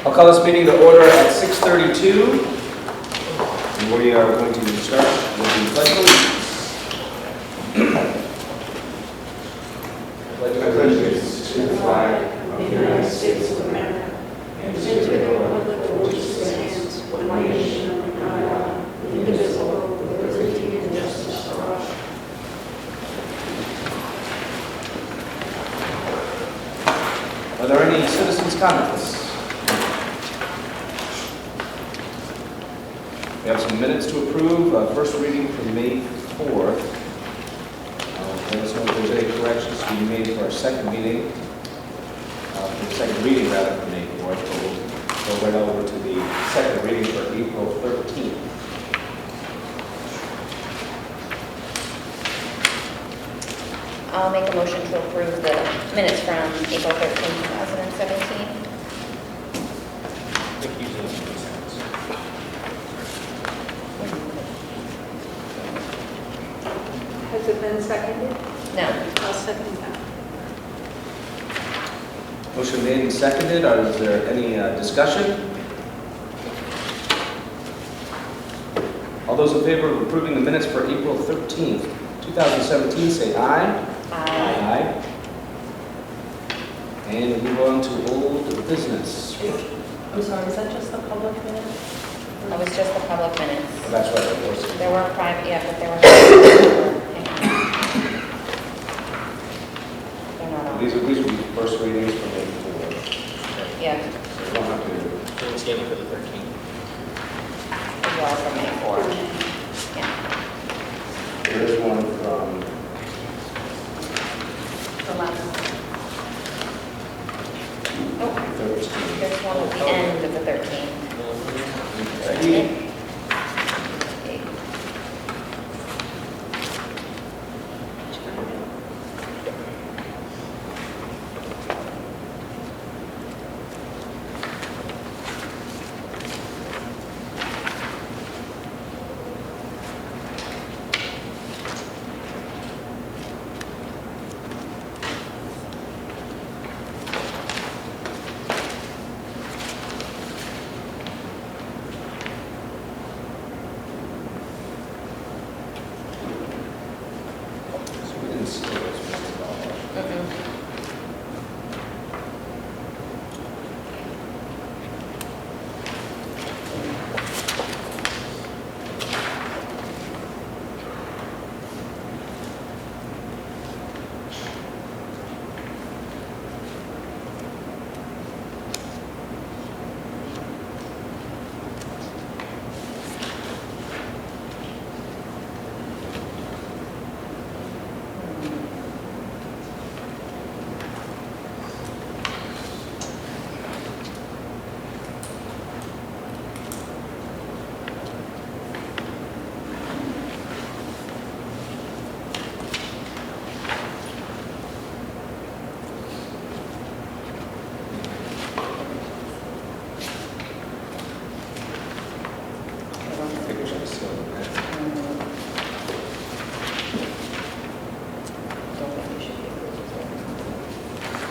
I'll call this meeting to order at 6:32. And we are going to start with the pledge of allegiance. I pledge allegiance to the flag of the United States of America and to the republic for which it stands, one nation under God, indivisible, with liberty and justice for all. Are there any citizens' comments? We have some minutes to approve. First reading for May 4th. Let us know if there's any corrections to be made for our second meeting. For the second reading, rather, for May 4th. But we'll go right over to the second reading for April 13th. I'll make a motion to approve the minutes from April 13, 2017. Has it been seconded? No. I'll second that. Motion made and seconded. Is there any discussion? All those in favor of approving the minutes for April 13th, 2017, say aye. Aye. And we move on to old business. I'm sorry, is that just the public minute? That was just the public minutes. Oh, that's right, of course. There were private, yeah, but there were. They're not on. These will be first readings for May 4th. Yeah, So we don't have to. So we're standing for the 13th. as well from May 4. Yeah. There is one from The last. Oh, 13th. there's one at the end of the 13th. Okay. So we didn't see this one at all. Mm-mm. I think we should have sealed it. Don't think we should be approved as well.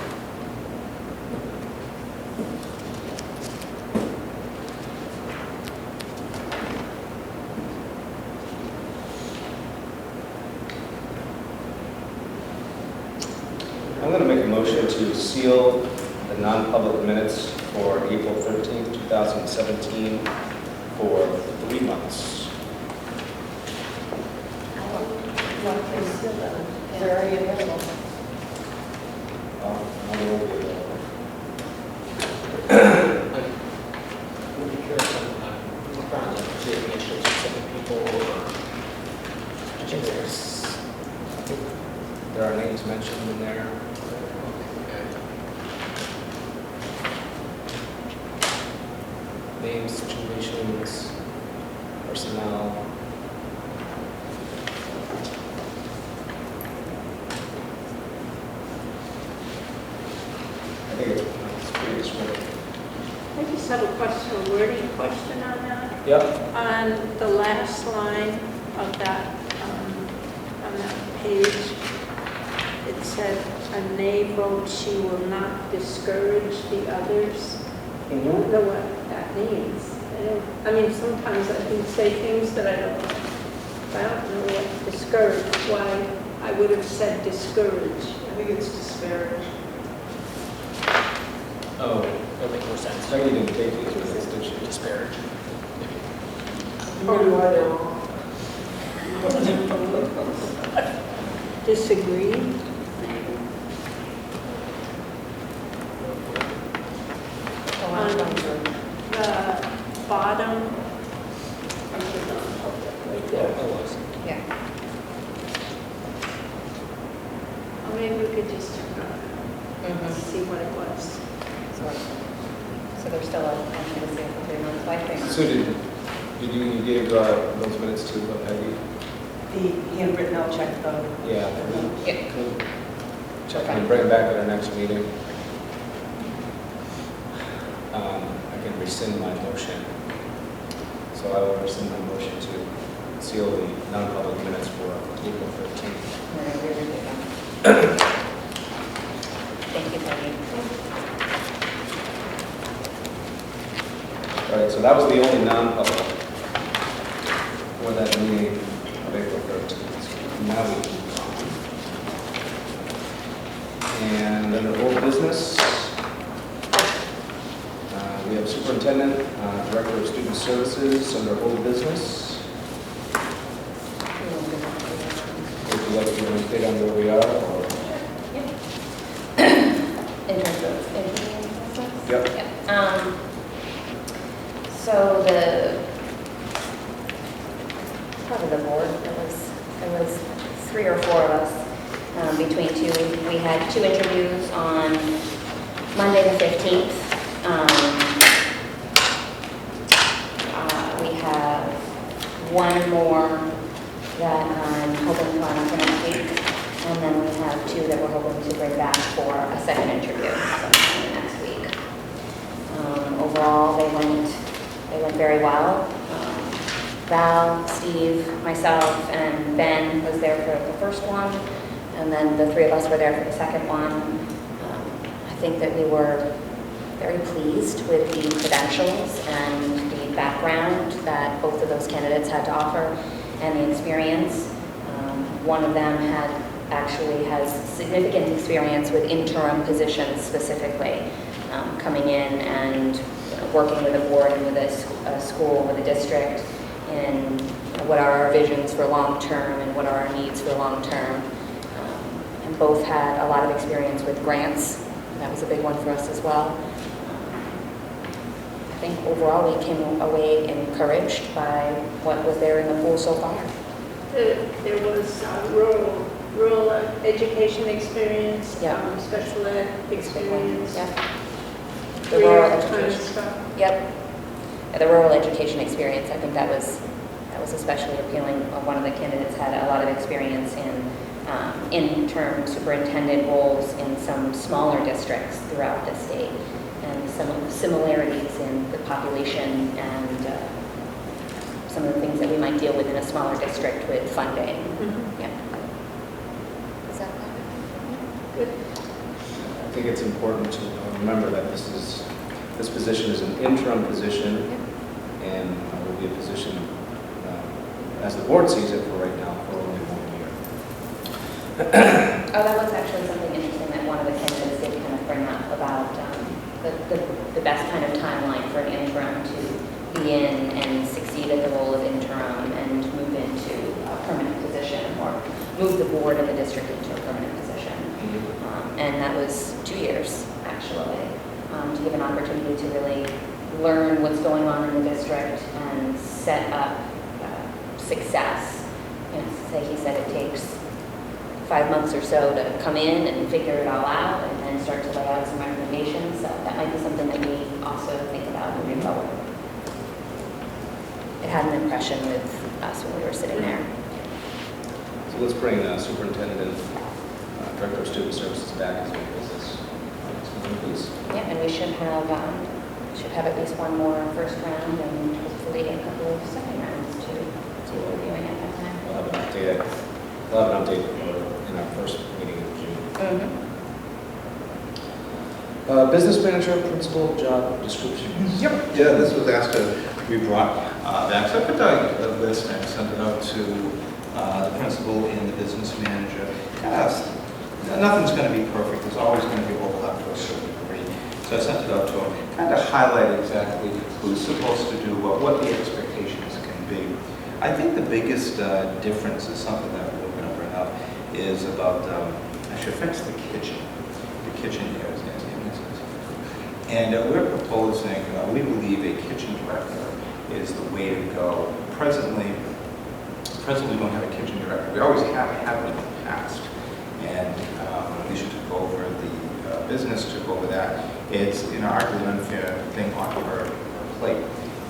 I'm going to make a motion to seal the non-public minutes for April 13th, 2017 for 3 months. They're already available. I will be available. Would be curious on what grounds, like, to make sure specific people or... I think There are names mentioned in there. Names, situations, personnel. I think it's pretty descriptive. I just have a question, a wording question on that. Yep. On the last line of that, on that page, it said, "A nay vote, she will not discourage the others." I don't know what that means. I mean, sometimes I can say things that I don't know what discourage, why I would have said discourage. I think it's disparage. Oh, that'll make more sense. I didn't take you through this, did you? Disparage. Probably why they're wrong. Disagree. Oh, I'm going through. The bottom, Yeah, it was. Yeah. or maybe we could just turn it on and Mhm. see what it was. So there's still a candidacy for 3 months, why 3 months? So you gave those minutes to Peggy? The handwritten, I'll check though. Yeah. Yeah. Check and bring it back at our next meeting. I can rescind my motion. So I will rescind my motion to seal the non-public minutes for April 13th. We're gonna reread it again. Thank you, Peggy. All right, so that was the only non-public for that meeting of April 13th. Now we can move on. And under old business, we have Superintendent, Director of Student Services under old business. Would you like to give an update on where we are? Or? In terms of interviewing process? Yep. Yeah. So probably the board, there was 3 or 4 of us between two. We had 2 interviews on Monday the 15th. We have 1 more that I'm hoping on for next week. And then we have 2 that we're hoping to bring back for a second interview sometime next week. Overall, they went very well. Val, Steve, myself, and Ben was there for the first one, and then the 3 of us were there for the second one. I think that we were very pleased with the credentials and the background that both of those candidates had to offer and the experience. One of them has significant experience with interim positions specifically, coming in and working with a board and with a school, with a district, and what are our visions for long-term and what are our needs for long-term. And both had a lot of experience with grants. That was a big one for us as well. I think overall we came away encouraged by what was there in the pool so far. There was rural education experience, Yeah. special ed experience. Yep. The career rural kind of education. stuff. Yep. Yeah, the rural education experience, I think that was especially appealing. One of the candidates had a lot of experience in interim superintendent roles in some smaller districts throughout the state, and some similarities in the population and some of the things that we might deal with in a smaller district with funding. Mhm. Yeah. Is that Good. I think it's important to remember that this position is an interim position, and will be a position, as the board sees it for right now, for only 1 year. Oh, that was actually something interesting that one of the candidates did kind of bring up about the best kind of timeline for an interim to be in and succeed at the role of interim and move into a permanent position, or move the board of the district into a permanent position. And that was 2 years, actually, to give an opportunity to really learn what's going on in the district and set up success. And he said it takes 5 months or so to come in and figure it all out and then start to lay out some recommendations. So that might be something that we also think about moving forward. It had an impression with us when we were sitting there. So let's bring Superintendent, Director of Student Services back as well as this. Next one, please. Yeah, and we should have at least 1 more first round and hopefully a couple of second rounds to be reviewing at that time. We'll have an update in our first meeting in June. Business manager, principal job descriptions. Yep, yeah, this was asked to be brought back. So I put out a list and sent it out to the principal and the business manager. Nothing's going to be perfect. There's always going to be overlap to a certain degree. So I sent it out to them, kind of highlight exactly who's supposed to do what the expectations can be. I think the biggest difference is something that we're going to bring up is about, actually affects the kitchen. The kitchen here is and we're proposing, we believe a kitchen director is the way to go. Presently we don't have a kitchen director. We always have it in the past. And Alicia took over the business, took over that. It's arguably an unfair thing on her plate.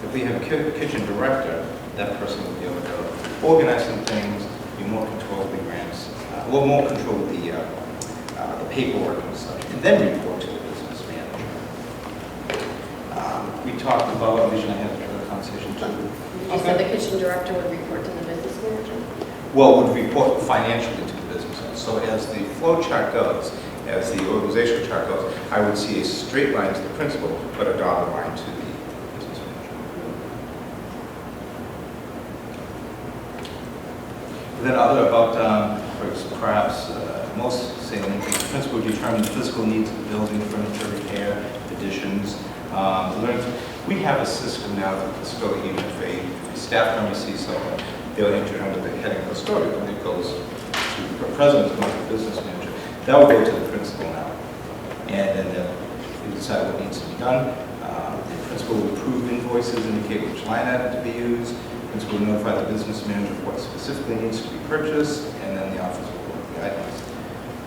If we have a kitchen director, that person will be able to organize some things, be more control of the grants, more control of the paperwork and such, and then report to the business manager. We talked about, Alicia and I had a conversation too. You said the kitchen director would report to the business manager? Well, would report financially to the business owner. So as the flow chart goes, as the organizational chart goes, I would see a straight line to the principal, but a dotted line to the business manager. Then other about, perhaps most salient, the principal would determine the physical needs of the building, furniture, repair, additions. We have a system now that the custodian, if a staff member sees someone, they'll enter under the heading custodian, and it goes to the president, not the business manager. That will go to the principal now. And then they decide what needs to be done. The principal will approve invoices, indicate which line item to be used. The principal will notify the business manager of what specifically needs to be purchased, and then the office will work the items.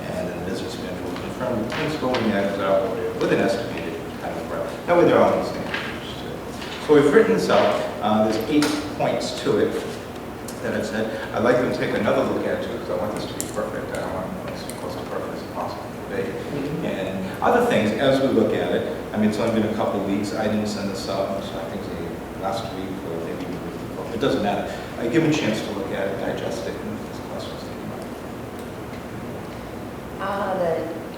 And then the business manager will confirm with the principal when the items are ordered with an estimated time of route. That way they're all on the same page too. So we've written this out. There's 8 points to it that I've said. I'd like them to take another look at it too, because I want this to be perfect. I don't want it as close to perfect as possible today. And other things, as we look at it, I mean, it's only been a couple of weeks. I didn't send this out, so I think last week or maybe the week before. It doesn't matter. I give them a chance to look at it, digest it, and ask questions. The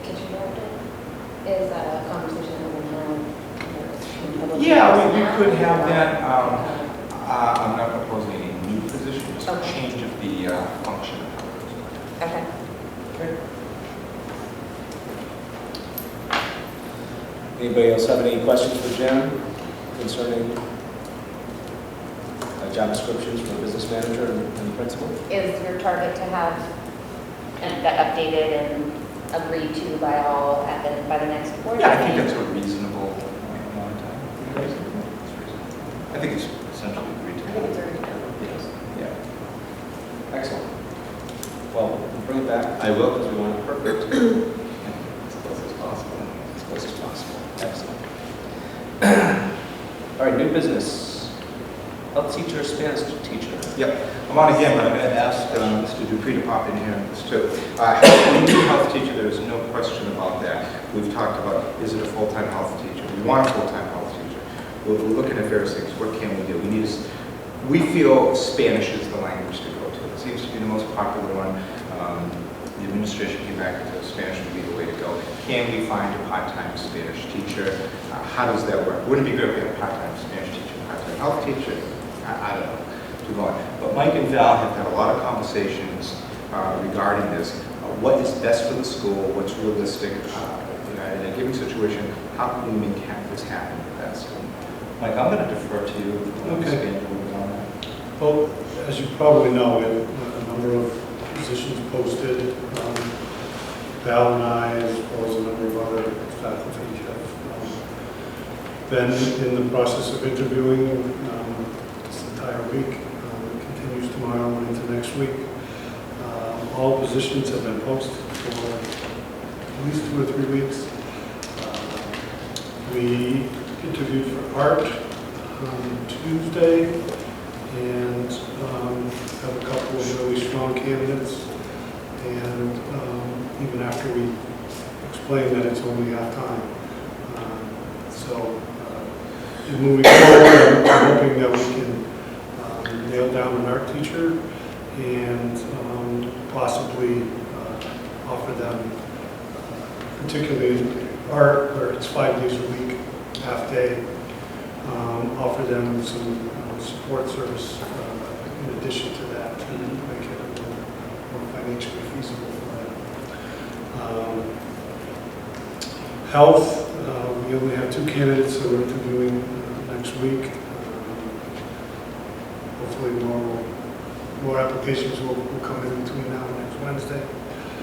kitchen director is a conversation that we'll have. Yeah, we could have that. I'm not proposing any new position, just a Okay. change of the function. Okay. Okay. Anybody else have any questions for Jen concerning job descriptions for the business manager and the principal? Is your target to have that updated and agreed to by all by the next board Yeah, I think meeting? that's a reasonable amount of time. I think it's essentially agreed to. I think it's already done. Yes. Yeah. Excellent. Well, we'll bring it back. I will. Because we want it perfect. As close as possible. As close as possible. Excellent. All right, new business. Health teacher, Spanish teacher. Yep. I'm on again, but I'm going to ask Mr. Dupree to pop in here on this too. We need a health teacher. There is no question about that. We've talked about, is it a full-time health teacher? We want a full-time health teacher. We're looking at various things. What can we do? We feel Spanish is the language to go to. It seems to be the most popular one. The administration came back and said Spanish would be the way to go. Can we find a part-time Spanish teacher? How does that work? Wouldn't it be great if we had a part-time Spanish teacher, part-time health teacher? I don't know. Too long. But Mike and Val have had a lot of conversations regarding this. What is best for the school? What's realistic? In a given situation, how can we make this happen the best? Mike, I'm going to defer to you. Okay. Expand a little bit on that. Well, as you probably know, we have a number of positions posted. Val and I, as well as a number of other faculty, have been in the process of interviewing this entire week. It continues tomorrow and into next week. All positions have been posted for at least 2 or 3 weeks. We interviewed for art on Tuesday and have a couple of really strong candidates. And even after we explained that it's only half-time. Moving forward, I'm hoping that we can nail down an art teacher and possibly offer them, particularly art, where it's It's 5 days a week, half day. Offer them some support service in addition to that to make it a little more financially feasible for them. Health, we only have 2 candidates that we're interviewing next week. Hopefully more applications will come in between now and next Wednesday.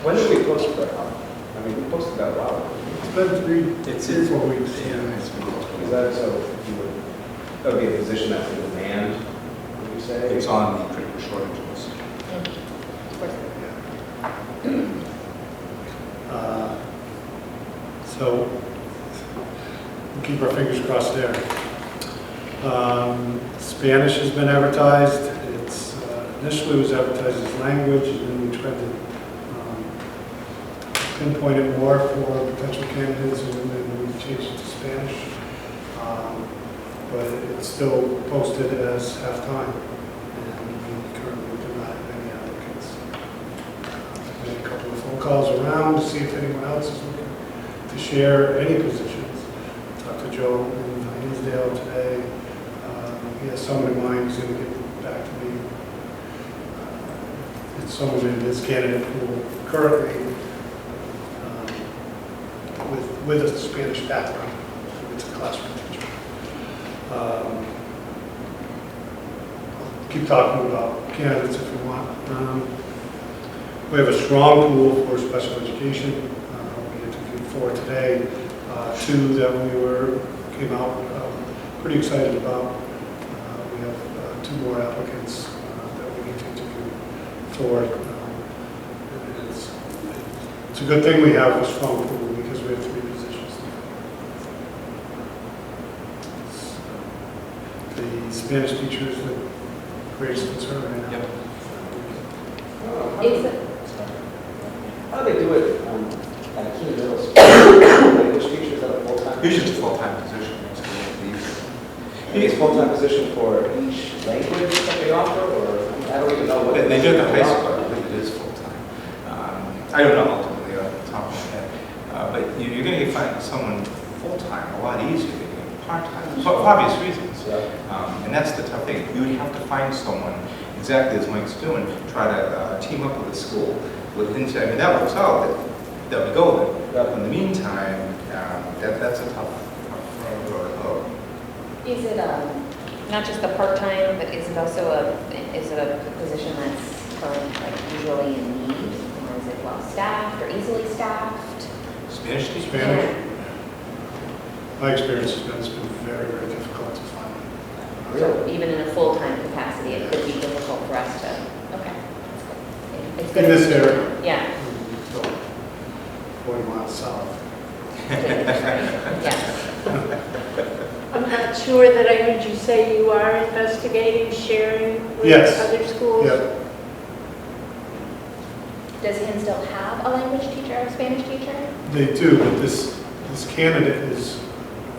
When did we post for help? I mean, we posted that a while ago. It's been 3 or 4 weeks. Is that so? That would be a position that's in demand, would you say? It's on the critical shortage list. So we'll keep our fingers crossed there. Spanish has been advertised. It's initially was advertised as language, and then we tried to pinpoint it more for potential candidates, and then we changed it to Spanish. But it's still posted as half-time, and we currently do not have any applicants. Made a couple of phone calls around to see if anyone else is looking to share any positions. Talked to Joe in Hinsdale today. He has someone in mind who's going to get back to me. It's someone in this candidate pool currently with a Spanish background. It's a classroom teacher. Keep talking about candidates if you want. We have a strong pool for special education. We interviewed 4 today. 2 that we came out pretty excited about. We have 2 more applicants that we need to interview for. It's a good thing we have a strong pool because we have 3 positions. The Spanish teachers that greatest concern right now. Is it? How do they do it at Keene Middle School? English teachers at a full-time? Usually it's a full-time position. Maybe it's a full-time position for each language that they offer, or I don't even know what. They do it at the high school, I offer. believe it is full-time. I don't know ultimately off the top of my head. But you're going to find someone full-time a lot easier than part-time, for obvious reasons. And that's the tough thing. You would have to find someone, exactly as Mike's doing, try to team up with a school. I mean, that works out, that we go there. In the meantime, that's a tough road. Is it not just the part-time, but is it also a position that's usually in need? Or is it well-staffed or easily staffed? Spanish teacher? Spanish? My experience has been it's been very, very difficult to find. So even in a full-time capacity, it could be difficult for us to, okay. It's good. In this area. Yeah. So, 40 miles south. Yes. I'm not sure that I heard you say you are investigating sharing with Yes. other schools. Yeah. Does Hinsdale have a language teacher or a Spanish teacher? They do, but this candidate is,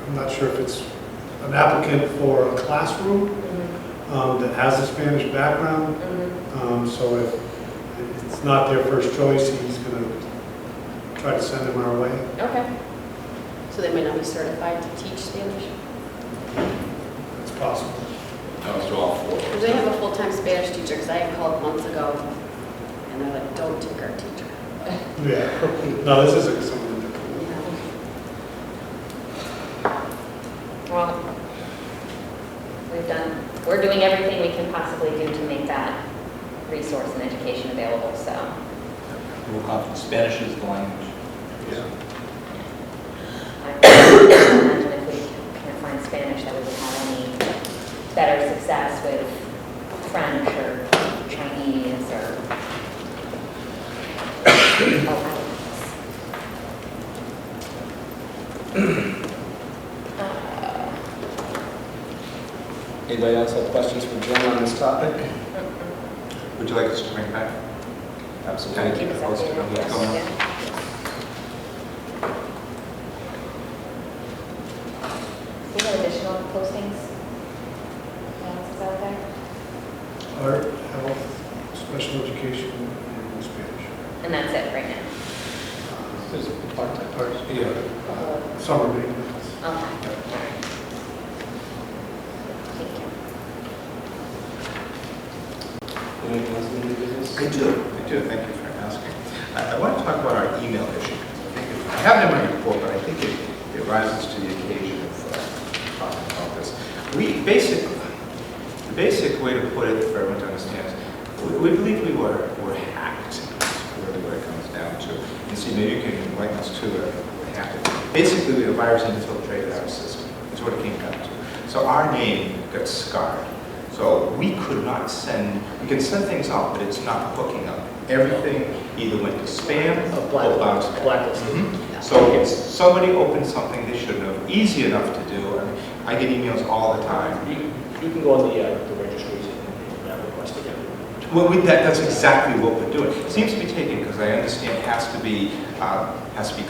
I'm not sure if it's an applicant for a classroom that has a Spanish background. So if it's not their first choice, he's going to try to send them our way. Okay. So they may not be certified to teach Spanish? It's possible. Those are all 4. Do they have a full-time Spanish teacher? Because I had called months ago, and they're like, don't take our teacher. Yeah. No, this isn't someone in the pool. Well, we're doing everything we can possibly do to make that resource and education available, so. We'll have Spanish is the language. Yeah. I can't imagine if we can't find Spanish that we would have any better success with French or Chinese or. Anybody else have questions for Jen on this topic? Would you like us to bring it back? Absolutely. Keep us Posted on updated. what's going on. Yeah. We have additional postings? What else is out there? Art, health, special education, and Spanish. And that's it right now? There's a part-time person. Yeah, summer maintenance. Okay. Thank you. Anything else in the business? I do, thank you for asking. I want to talk about our email issue. I have it in my report, but I think it rises to the occasion of talking about this. The basic way to put it, for everyone to understand, is we believe we were hacked. That's really what it comes down to. And see, maybe you can enlighten us to what happened. Basically, the virus infiltrated our system. That's what it came down to. So our name got scarred. So we could not send, we can send things out, but it's not hooking up. Everything either went to spam or bounced back. Blacklisted. Mhm. So if somebody opened something they shouldn't have, easy enough to do. I mean, I get emails all the time. You can go on the registries and request again. Well, that's exactly what we're doing. It seems to be taken, because I understand it has to be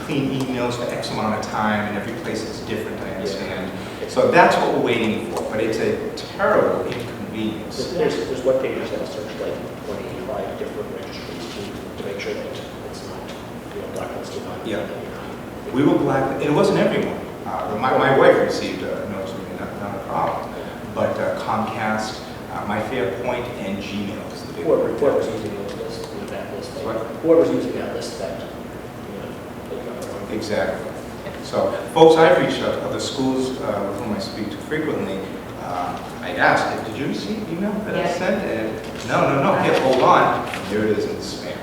clean emails for X amount of time, and every place is different, I understand. So that's what we're waiting for, but it's a terrible inconvenience. There's web pages that search like 185 different registries to make sure that it's not, blacklisted. Yeah. We were black, and it wasn't everyone. My wife received notes from me, not a problem. But Comcast, MyFairPoint, and Gmail is the big one. Whoever's using those lists, that list, What? whoever's using that list, that, Exactly. So, folks, I've reached out to other schools with whom I speak to frequently. I asked, did you receive email that I sent? And no, here, hold on. And here it is in spam.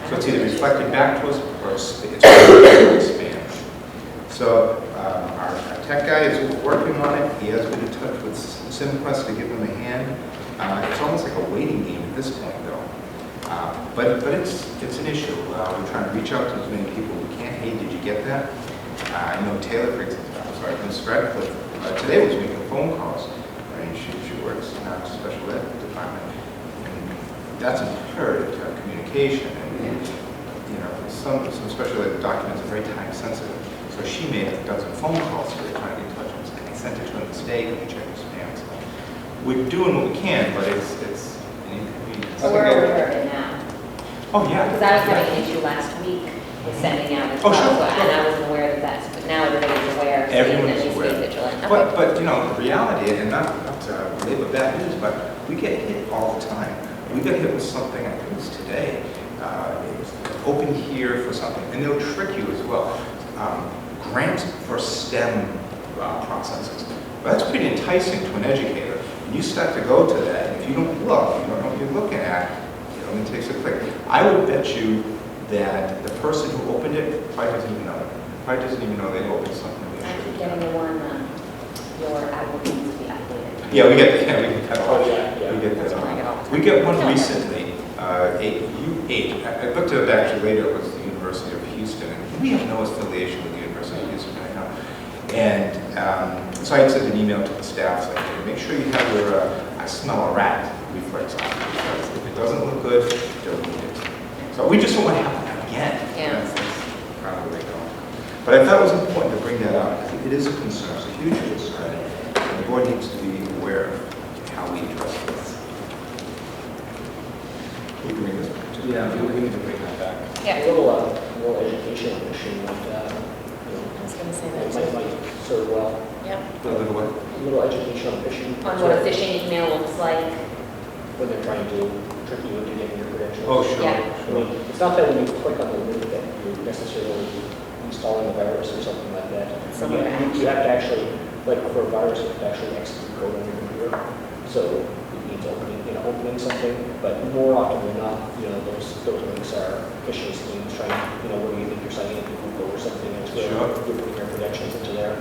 So it's either reflected back to us or it's reflected in spam. So our tech guy is working on it. He has been in touch with SimQuest to give him a hand. It's almost like a waiting game at this point, though. But it's an issue. We're trying to reach out to as many people as we can. Hey, did you get that? I know Taylor, for example, Ms. Radcliffe, today was making phone calls. I mean, she works in our special ed department. And that's imperative to our communication. And, some special ed documents are very time sensitive. So she made a dozen phone calls today trying to get in touch with us. I sent it to him today, and he checked his spam. So we're doing what we can, but it's an inconvenience. So we're aware of it now. Oh, yeah. Because I was having an issue last week with sending out as Oh, well, sure, and I wasn't aware that that's, but now everybody's aware. So Everyone's at least aware. be vigilant. Okay. But the reality, and not to labor bad news, but we get hit all the time. We got hit with something, I think it was today, it was open here for something, and they'll trick you as well. Grants for STEM processes. Well, that's pretty enticing to an educator. And you start to go to that, and if you don't look, you don't know what you're looking at, it only takes a click. I would bet you that the person who opened it probably doesn't even know. Probably doesn't even know they opened something they I should keep have getting done. the one, your applicant needs to be updated. Yeah, we get that all. Oh, yeah. We get That's that what I get all all. the We time. get one recently, U8. I looked at it actually later, it was the University of Houston. And we have no affiliation with the University of Houston right now. And so I sent an email to the staff saying, hey, make sure you have your I smell a rat reflex on, because if it doesn't look good, don't need it. So we just don't want to happen again. Yeah. That's kind of the way it goes. But I thought it was important to bring that up. It is a concern, it's a huge concern. And the board needs to be aware of how we address this. We can bring this back to. Yeah, we need to bring that back. Yeah, A little educational mission like that, I was going to say it that too. might serve well. Yep. A little what? A little educational mission. On what a phishing email looks like. When they're trying to trick you into getting your credentials. Oh, sure. Yeah. I mean, it's not that when you click on the link that you're necessarily installing a virus or something like that. Somewhere to You have to actually, like for a virus, you have to actually execute code on your computer. So it means opening something, but more often than not, those links are phishing schemes trying, what do you think you're signing into Google or something, and Sure. you're putting your credentials into their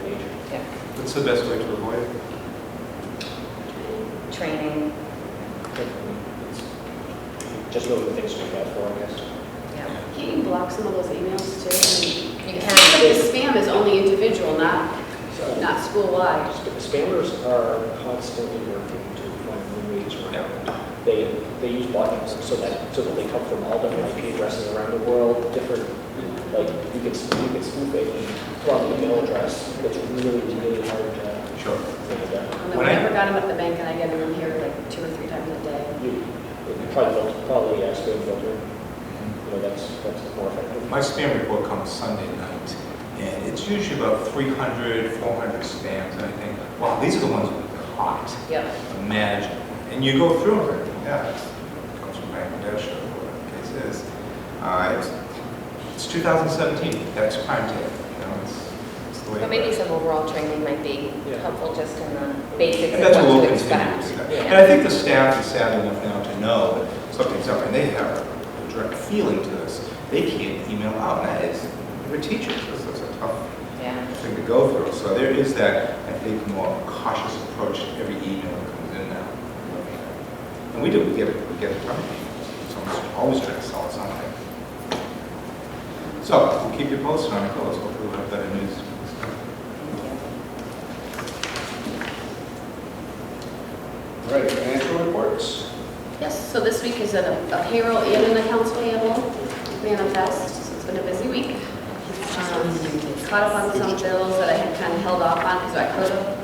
page. Yeah. What's the best way to avoid it? Training. It's just really the things we have for, I guess. Yeah. Can't you block some of those emails too? I mean, You it can. sounds like the spam is only individual, not school-wide. Spammers are constantly working to find new ways around. They use botnets so that they come from all different IP addresses around the world. Different, like you can spoof it from an email address. It's really hard to. Sure. I never got them at the bank, and I get them here like 2 or 3 times a day. You probably spam filter. that's more effective. My spam report comes Sunday night, and it's usually about 300, 400 spams, and I think, wow, these are the ones we caught. Yep. Imagine. And you go through it, yeah, it comes from Bangladesh or whatever the case is. It's 2017, that's crime tape, it's the way. But maybe some overall training might be Yeah. helpful just in the basics And of that's what what we'll to continue to expect. do. Yeah. And I think the staff is savvy enough now to know that something's up, and they have a direct feeling to this. They can't email out, and that is, we're teachers, that's a tough Yeah. thing to go through. So there is that, I think, more cautious approach to every email that comes in now. And we get it from people. Someone's always trying to sell us something. So we'll keep you posted on it, goes. Hopefully we'll have better news. All right, financial reports? Yes, so this week is a payroll and an accounts payable manifest, so it's been a busy week. Caught up on some bills that I had kind of held off on because I could have.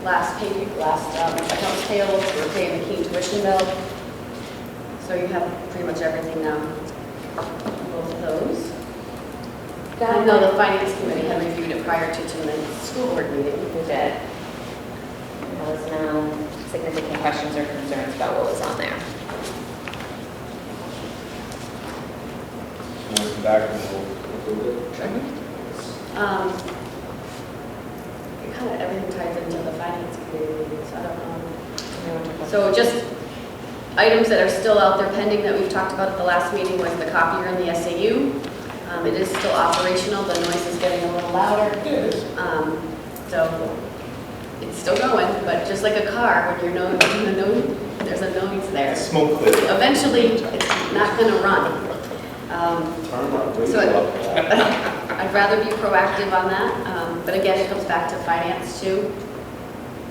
Last accounts payable, we're paying the Keene tuition bill. So you have pretty much everything now, both of those. I know the finance committee had reviewed it prior to tonight's school board meeting. We did. There was no significant questions or concerns about what was on there. We'll come back and we'll approve it. It kind of everything ties into the finance committee meeting, so I don't know. No. So just items that are still out there pending that we've talked about at the last meeting was the copier and the SAU. It is still operational, the noise is getting a little louder. It is. So it's still going, but just like a car, when there's a noise there. Smoke clear. Eventually, it's not going to run. Turn up, raise So it up. I'd rather be proactive on that, but again, it comes back to finance too,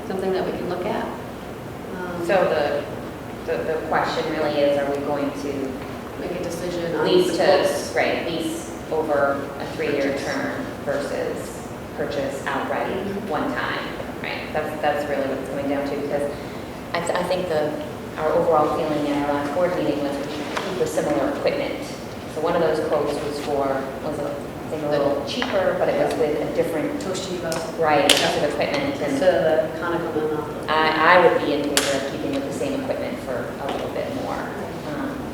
something that we can look at. So the question really is, are we going to Make a decision on lease the books. lease over a 3-year term versus purchase outright one time, right? That's really what it's coming down to, because I think our overall feeling in our last board meeting was we should keep with similar equipment. So one of those quotes was I think a little cheaper, but it was with a different, Toshiba, right, piece of equipment. instead And of the Conoco. I would be in favor of keeping with the same equipment for a little bit more.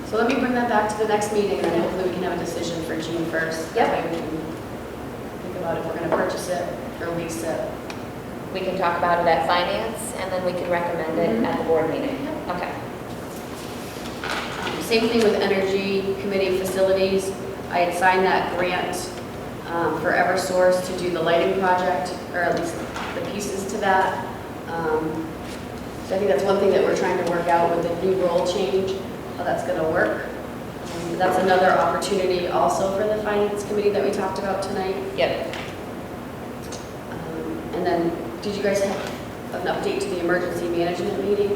So let me bring that back to the next meeting, and then hopefully we can have a decision for June 1st. Yep. That way we can think about if we're going to purchase it or lease it. We can talk about it at finance, and then we can recommend it at the board meeting. Okay. Same thing with energy committee facilities. I had signed that grant for Eversource to do the lighting project, or at least the pieces to that. So I think that's one thing that we're trying to work out with the new role change, how that's going to work. That's another opportunity also for the finance committee that we talked about tonight. Yep. And then, did you guys have an update to the emergency management meeting?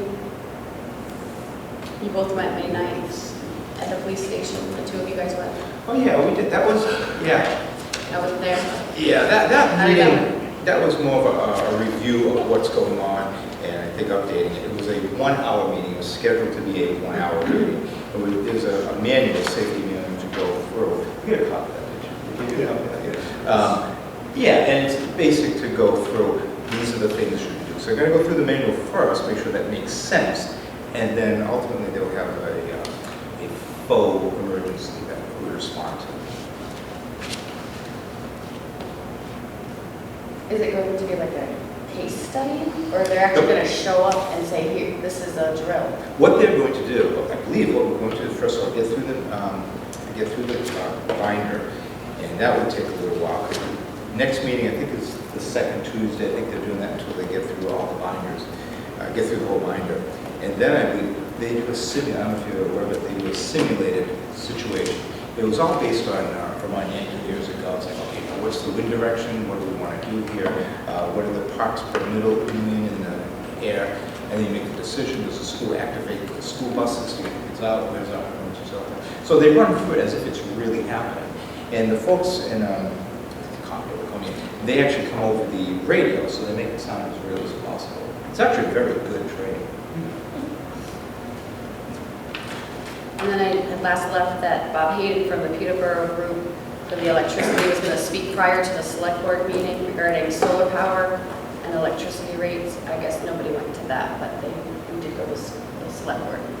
You both went May 9th at the police station, the two of you guys went. Oh, yeah, we did, that was, yeah. I wasn't there. Yeah, How that did that meeting, that was more of a review of what's going on, and I think updating it. It was a 1-hour meeting, it was scheduled to be a 1-hour meeting. There's a manual, safety manual to go through. You get a copy of that, did you? Did you get a copy of that? Yeah, and it's basic to go through, these are the things you should do. So you're gonna go through the manual first, make sure that makes sense, and then ultimately they'll have a full emergency that we respond to. Is it going to be like a case study? Or they're actually going to show up and say, here, this is a drill? What they're going to do, I believe what we're going to do, first of all, get through the binder, and that will take a little while. Next meeting, I think is the second Tuesday. I think they're doing that until they get through all the binders, get through the whole binder. And then I believe they do a simulated, I don't know if you're aware of it, they do a simulated situation. It was all based on Vermont Yankee years ago. It's like, okay, what's the wind direction? What do we want to do here? What are the parts per million in the air? And then you make the decision, does the school activate the school buses to get kids out, where's our emergencies out there? So they run through it as if it's really happening. And the folks in they actually come over the radio, so they make it sound as real as possible. It's actually a very good training. And then I last left that Bob Hayden from the Peterborough Group for the electricity was going to speak prior to the select board meeting regarding solar power and electricity rates. I guess nobody went to that, but we did go to the select board meeting.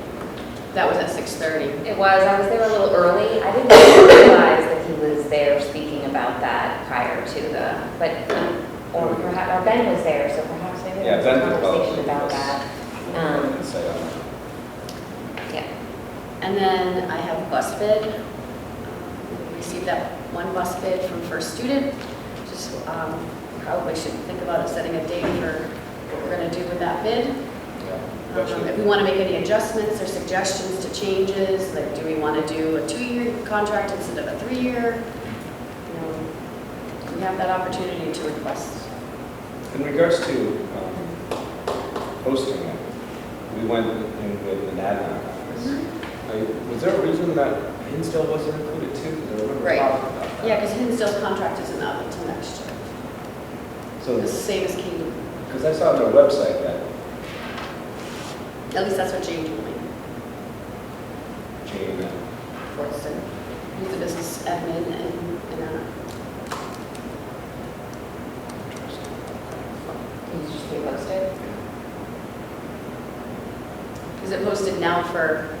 That was at 6:30. It was, I was there a little early. I didn't realize that he was there speaking about that prior to the, but, or perhaps, or Ben was there, so perhaps maybe Yeah, there was Ben a did conversation well. about that. Insight on that. Yeah. And then I have bus bid. We received that one bus bid from First Student. Just probably should think about setting a date for what we're going to do with that bid. If we want to make any adjustments or suggestions to changes, like do we want to do a 2-year contract instead of a 3-year? We have that opportunity to request. In regards to posting it, we went in with an ad hoc office. Was there a reason that Hinsdale wasn't included too? Because I remember Right. talking about that. Yeah, because Hinsdale's contract isn't up until next year. So, The same as Kingdom. because I saw on their website that At least that's what Jane told me. Jane, Fortson, who's the business admin and Can you just repost it? is it posted now for,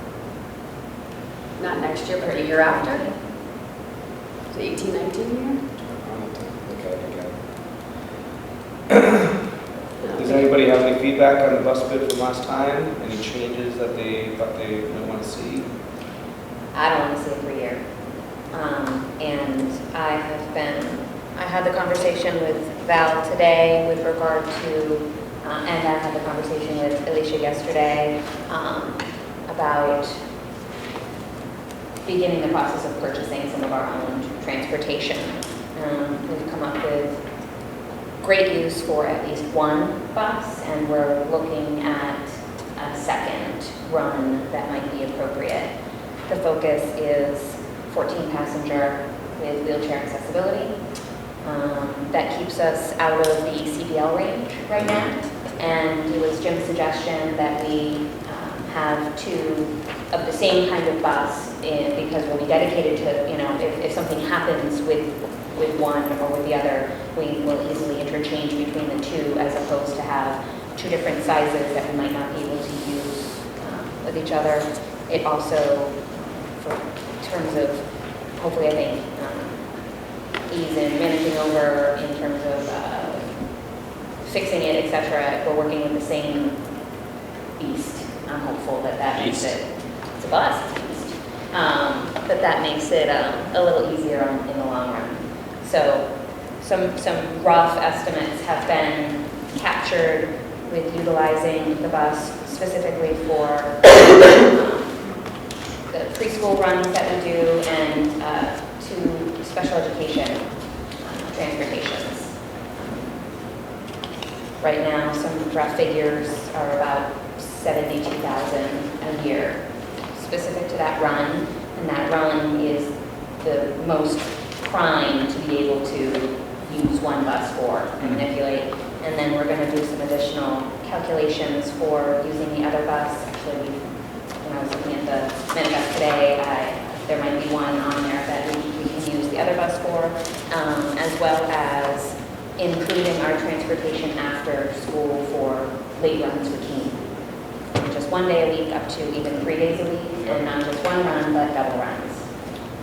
not next year, but the year after? The 18-19 year? Does anybody have any feedback on the bus bid from last time? Any changes that they thought they might want to see? I don't want to see it for a year. And I had the conversation with Val today with regard to, and I had the conversation with Alicia yesterday about beginning the process of purchasing some of our own transportation. We've come up with great use for at least one bus, and we're looking at a second run that might be appropriate. The focus is 14-passenger with wheelchair accessibility. That keeps us out of the CPL range right now, and it was Jim's suggestion that we have two of the same kind of bus because we'll be dedicated to, if something happens with one or with the other, we will easily interchange between the two as opposed to have two different sizes that we might not be able to use with each other. It also, for terms of, hopefully I think, ease in managing over in terms of fixing it, etc. We're working with the same beast. I'm hopeful that makes it, it's a bus, it's a beast. That makes it a little easier in the long run. So some rough estimates have been captured with utilizing the bus specifically for the preschool runs that we do and to special education transportations. Right now, some rough figures are about $72,000 a year specific to that run, and that run is the most prime to be able to use one bus for and manipulate. And then we're going to do some additional calculations for using the other bus. Actually, when I was looking at the manifest today, there might be one on there that we can use the other bus for, as well as including our transportation after school for late runs with Keene. Just 1 day a week up to even 3 days a week, and not just one run, but double runs.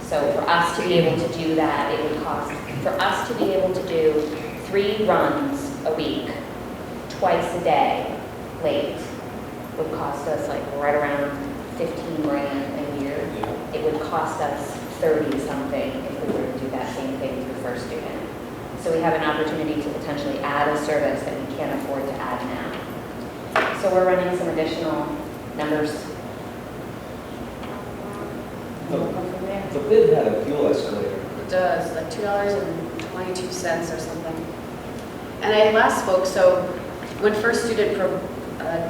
So for us to be able to do that, it would cost, for us to be able to do 3 runs a week, twice a day, late, would cost us like right around $15 grand a year. It would cost us 30 something if we were to do that same thing for First Student. So we have an opportunity to potentially add a service that we can't afford to add now. So we're running some additional numbers. The bid had a fuel escalator. It does, like $2.22 or something. And I last spoke, so when First Student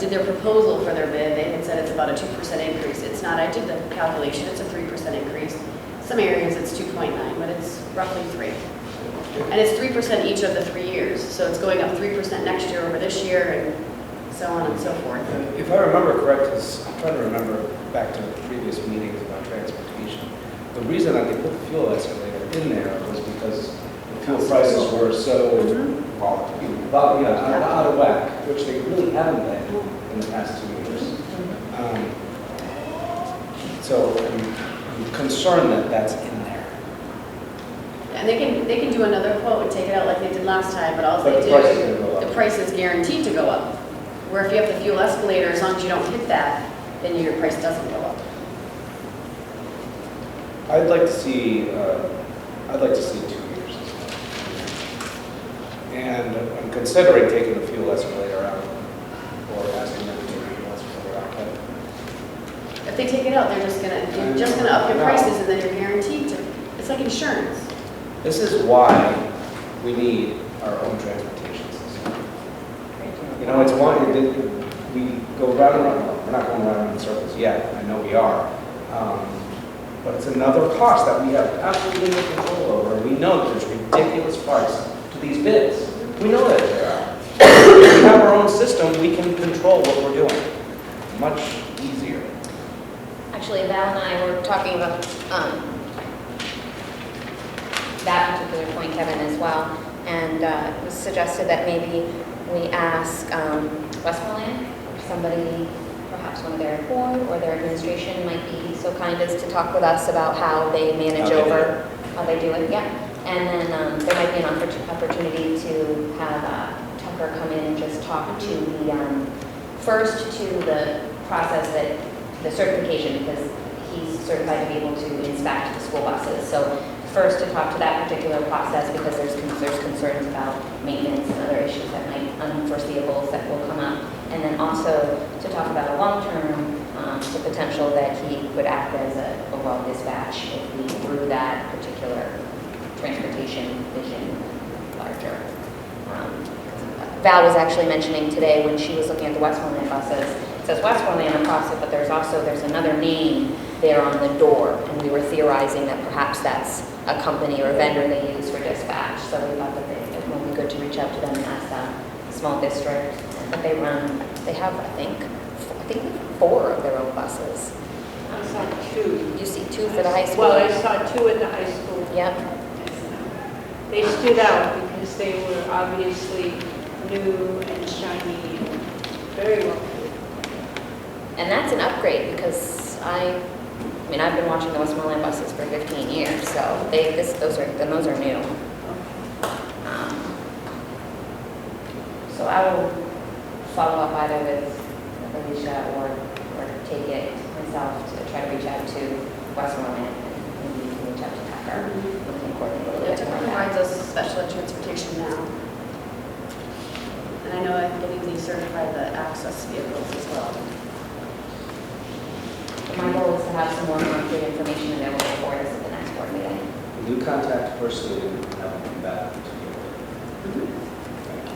did their proposal for their bid, they had said it's about a 2% increase. It's not, I did the calculation, it's a 3% increase. Some areas it's 2.9, but it's roughly 3. And it's 3% each of the 3 years. So it's going up 3% next year over this year and so on and so forth. If I remember correct, because I'm trying to remember back to previous meetings about transportation, the reason that they put the fuel escalator in there was because the fuel prices were so out of whack, which they really haven't been in the past 2 years. So I'm concerned that that's in there. And they can do another quote and take it out like they did last time, but all But they the price is do, gonna go up. the price is guaranteed to go up. Where if you have the fuel escalator, as long as you don't hit that, then your price doesn't go up. I'd like to see 2 years. And I'm considering taking the fuel escalator out, or asking them to take the fuel escalator out. But If they take it out, you're just gonna up your prices and then you're guaranteed to, it's like insurance. this is why we need our own transportation system. You know, it's one, we go round and round, we're not going round in circles yet, I know we are. But it's another cost that we have absolutely no control over. And we know that there's ridiculous parts to these bids. We know that there are. If we have our own system, we can control what we're doing much easier. Actually, Val and I were talking about that particular point, Kevin, as well. And it was suggested that maybe we ask Westmoreland, or somebody, perhaps one of their board or their administration might be so kind as to talk with us about how they manage how they do it, yeah. And then there might be an opportunity to have Tucker come in and just talk to the, first to the process that, the certification, because he's certified to be able to inspect the school buses. So first to talk to that particular process, because there's concerns about maintenance and other issues that might, unforeseeables that will come up. And then also to talk about a long-term, the potential that he would act as a overall dispatch if we grew that particular transportation vision larger. Val was actually mentioning today when she was looking at the Westmoreland buses, it says Westmoreland across it, but there's another name there on the door, and we were theorizing that perhaps that's a company or a vendor they use for dispatch. So we thought that it would be good to reach out to them and ask that small district that they run. They have, I think 4 of their own buses. I saw 2. You see 2 for the high school? Well, I saw 2 at the high school. Yep. They stood out because they were obviously new and shiny and very well made. And that's an upgrade because I've been watching the Westmoreland buses for 15 years, so those are new. So I will follow up either with Alicia or take it myself to try to reach out to Westmoreland and maybe you can reach out to Tucker. We can coordinate a little Yeah, bit Tucker more of provides that. us special ed transportation now. And I know I believe they certify the access vehicles as well. My goal is to have some more concrete information available for us at the next board meeting. Will you contact first student and have them come back to you? Thank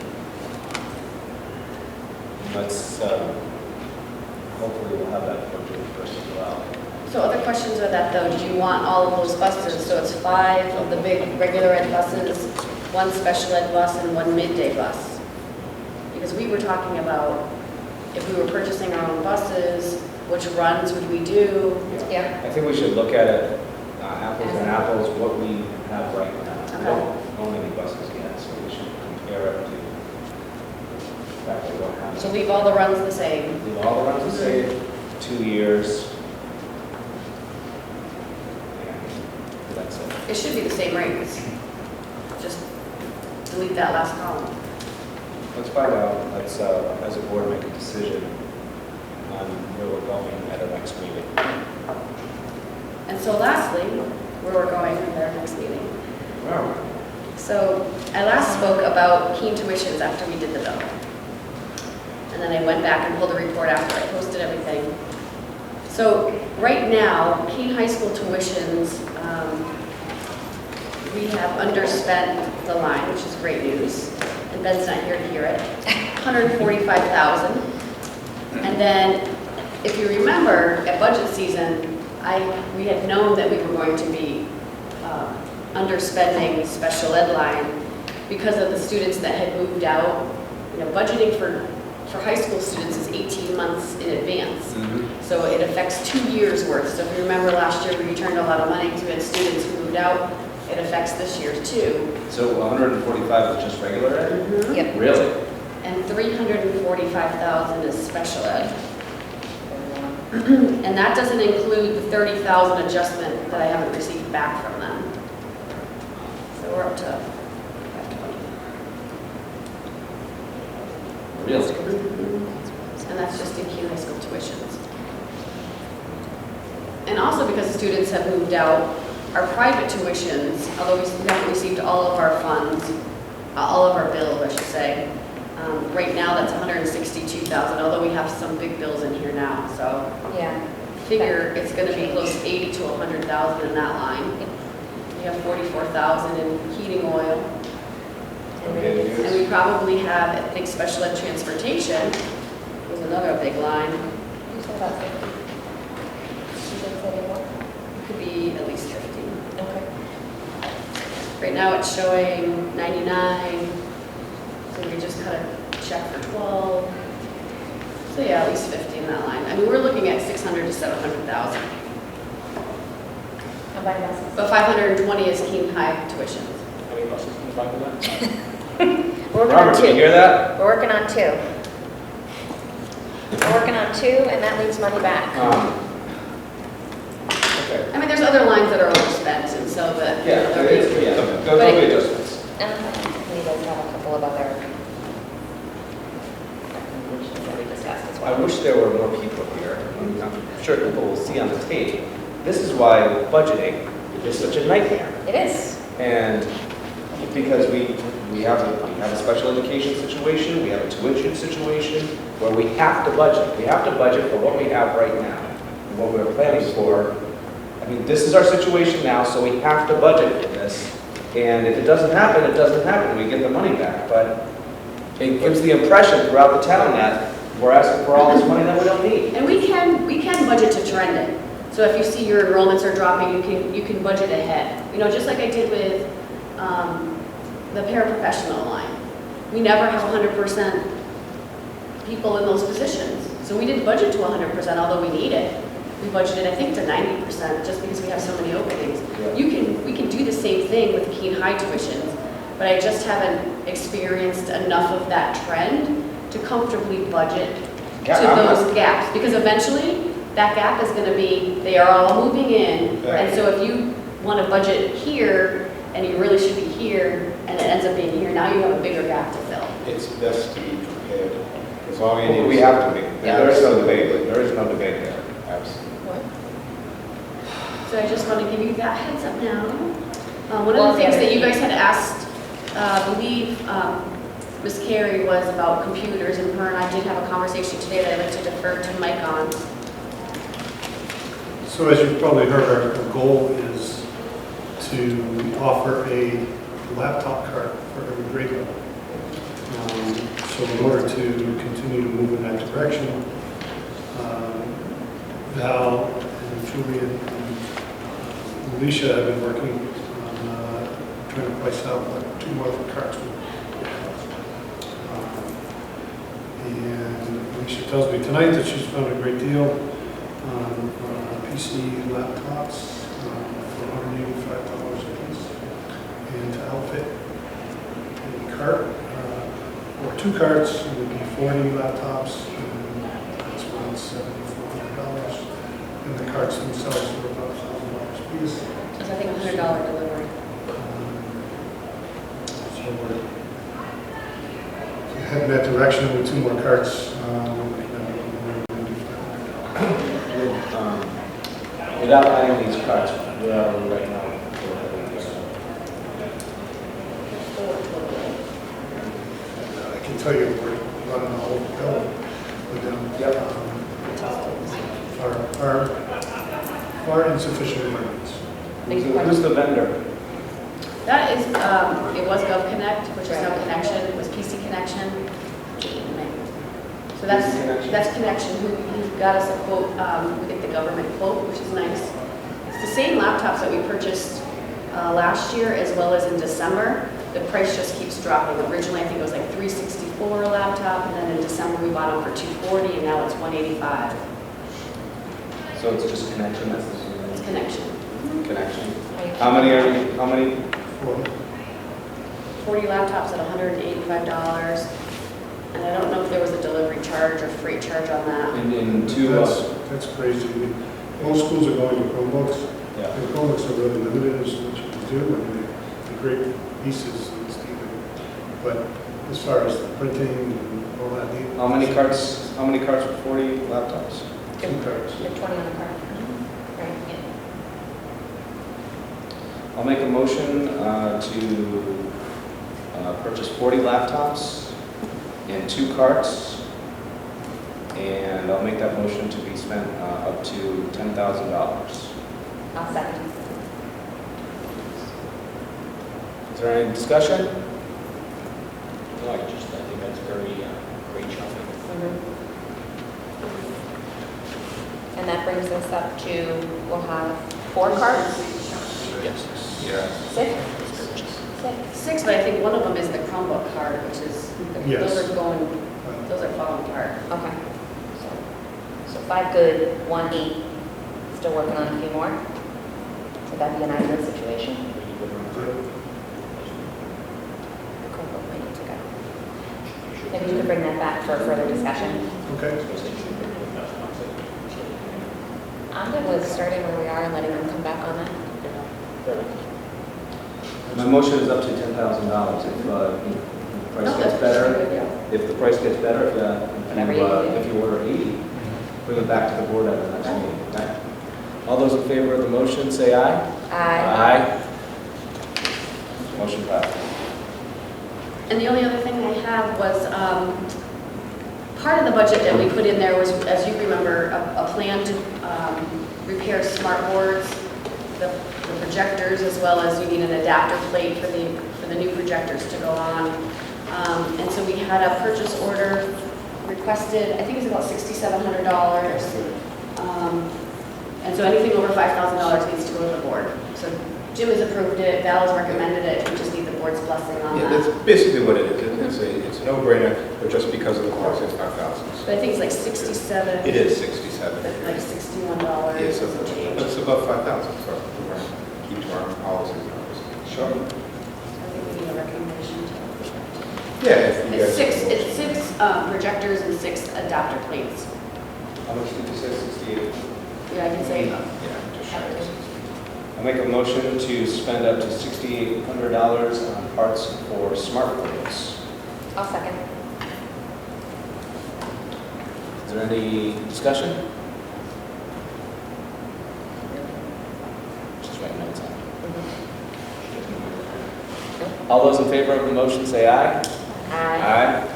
you. Let's, hopefully we'll have that for you first as well. So other questions are that though, do you want all of those buses? So it's 5 of the big regular ed buses, 1 special ed bus, and 1 midday bus. Because we were talking about if we were purchasing our own buses, which runs would we do? Yeah. I think we should look at it, apples and apples, what we have right now. We don't own any buses yet, so we should compare it to exactly what happens. So leave all the runs the same. Leave all the runs the same, 2 years. And that's it. It should be the same rates. Just delete that last column. Let's find out, let's, as a board, make a decision on where we're going at our next meeting. And so lastly, where we're going at our next meeting. Wow. So I last spoke about Keene tuitions after we did the bill. And then I went back and pulled a report after I posted everything. So right now, Keene High School tuitions, we have underspent the line, which is great news. And Ben's not here to hear it. $145,000. And then, if you remember, at budget season, we had known that we were going to be underspending special ed line because of the students that had moved out. Budgeting for for high school students is 18 months in advance. So it affects 2 years' worth. So if you remember last year, we returned a lot of money because we had students who moved out. It affects this year too. So 145 is just regular ed? Yep. Really? And 345,000 is special ed. And that doesn't include the 30,000 adjustment that I haven't received back from them. So we're up to 520. Really? And that's just in Keene High School tuitions. And also because the students have moved out, our private tuitions, although we haven't received all of our funds, all of our bills, I should say, right now that's 162,000, although we have some big bills in here now, so Yeah. figure it's going to be close to 80 to 100,000 in that line. We have 44,000 in heating oil. Okay, And we probably have, I think, special ed transportation was another big line. You said about 50. You said 41? It could be at least 50. Okay. Right now it's showing 99, so we just cut a check for 12. So yeah, at least 50 in that line. I mean, we're looking at 600 to 700,000. How about buses? But 520 is Keene High tuitions. How many buses can you find with that? We're working on Robert, did you 2. hear that? We're working on 2. We're working on 2, and that leaves money back. Okay. I mean, there's other lines that are overspent, and so that. Yeah, there is, yeah, there'll be adjustments. And we does have a couple of other recommendations that we discussed as I well. wish there were more people here. I'm sure people will see on the tape. This is why budgeting is such a nightmare. It is. And because we have a special education situation, we have a tuition situation where we have to budget. We have to budget for what we have right now and what we're planning for. I mean, this is our situation now, so we have to budget for this. And if it doesn't happen, it doesn't happen. We get the money back. But it gives the impression throughout the town that we're asking for all this money that we don't need. And we can budget to trending. So if you see your enrollments are dropping, you can budget ahead. You know, just like I did with the paraprofessional line. We never have 100% people in those positions. So we didn't budget to 100%, although we need it. We budgeted, I think, to 90% just because we have so many openings. Yeah. We can do the same thing with Keene High tuitions, but I just haven't experienced enough of that trend to comfortably budget Yeah, to I'm not- those gaps. Because eventually, that gap is going to be, they are all moving in. Right. And so if you want to budget here, and you really should be here, and it ends up being here, now you have a bigger gap to fill. It's best to be prepared. As long as We have to be. Yeah. There is no debate. There is no debate there. Absolutely. So I just want to give you that heads up now. One Well, of the things yeah. that you guys had asked, I believe Ms. Carey, was about computers, and her and I did have a conversation today that I'd like to defer to Mike on. So as you've probably heard, our goal is to offer a laptop cart for every grade level. So in order to continue to move in that direction, Val and Julian and Alicia have been working on trying to price out what 2 more carts would and Alicia tells me tonight that she's found a great deal on PC laptops for $185 a piece. And to outfit a cart, or 2 carts, it would be 40 laptops, and that's around $7,400. And the carts themselves are about $1,000 a piece. So I think $100 delivery. So we're heading that direction with 2 more carts. Without adding these cuts, where are we right now? I can tell you we're running a whole bill with them. Yep. Our insufficient funds. Who's the vendor? That is, it was GovConnect, which is now Connection, it was PC Connection. So PC Connection. that's Connection, who got us a quote, we get the government quote, which is nice. It's the same laptops that we purchased last year as well as in December. the price just keeps dropping. Originally, I think it was like $364 a laptop, and then in December, we bought them for $240, and now it's $185. So it's just connection, that's It's the connection. connection. How many are you, how many? 40 laptops at $185, and I don't know if there was a delivery charge or freight charge on that. In two, That's crazy. I mean, most schools are going to Chromebooks. yeah. And Chromebooks are really limited as to what you can do, and they're great pieces, and Stephen. But as far as the printing and all that. How many carts for 40 laptops? 2 cards. You have 20 on the card. Right, yeah. I'll make a motion to purchase 40 laptops and 2 carts, and I'll make that motion to be spent up to $10,000. I'll second. Is there any discussion? No, I think that's very great shopping. And that brings us up to, we'll have 4 cards? Yes. Yeah. 6? 6, but I think one of them is the Chromebook card, which is, Yes. those are falling apart. Okay. So 5 good, 1 8. Still working on a few more? Would that be an ideal situation? The Chromebook might need to go. Maybe we could bring that back for further discussion. Okay. I'm good with starting where we are and letting them come back on that. My motion is up to $10,000. If the price No, gets that's better, pretty good, yeah. if the price gets better, Whatever you do. if you order 80, bring it back to the board at the next meeting. Okay? All those in favor of the motion, say aye. Aye. Motion passed. And the only other thing I have was, part of the budget that we put in there was, as you remember, a plan to repair smart boards, the projectors, as well as you need an adapter plate for the new projectors to go on. And so we had a purchase order requested, I think it's about $6,700. And so anything over $5,000 needs to go to the board. So Jim has approved it, Val has recommended it, we just need the board's blessing on Yeah, that. that's basically what it is. It's a no-brainer, but just because of the cost, it's $5,000. But I think it's like 67. It is 67. Like $61. Yeah, so and change. it's about 5,000, so we're going to keep to our policies and ours. Sure. I think we need a recommendation to. Yeah, if you It's guys. six projectors and 6 adapter plates. How much did you say, 68? Yeah, I can say. Yeah, just shy of 60. I make a motion to spend up to $6,800 on parts for smartphones. I'll second. Is there any discussion? Just writing notes on. All those in favor of the motion say aye. Aye.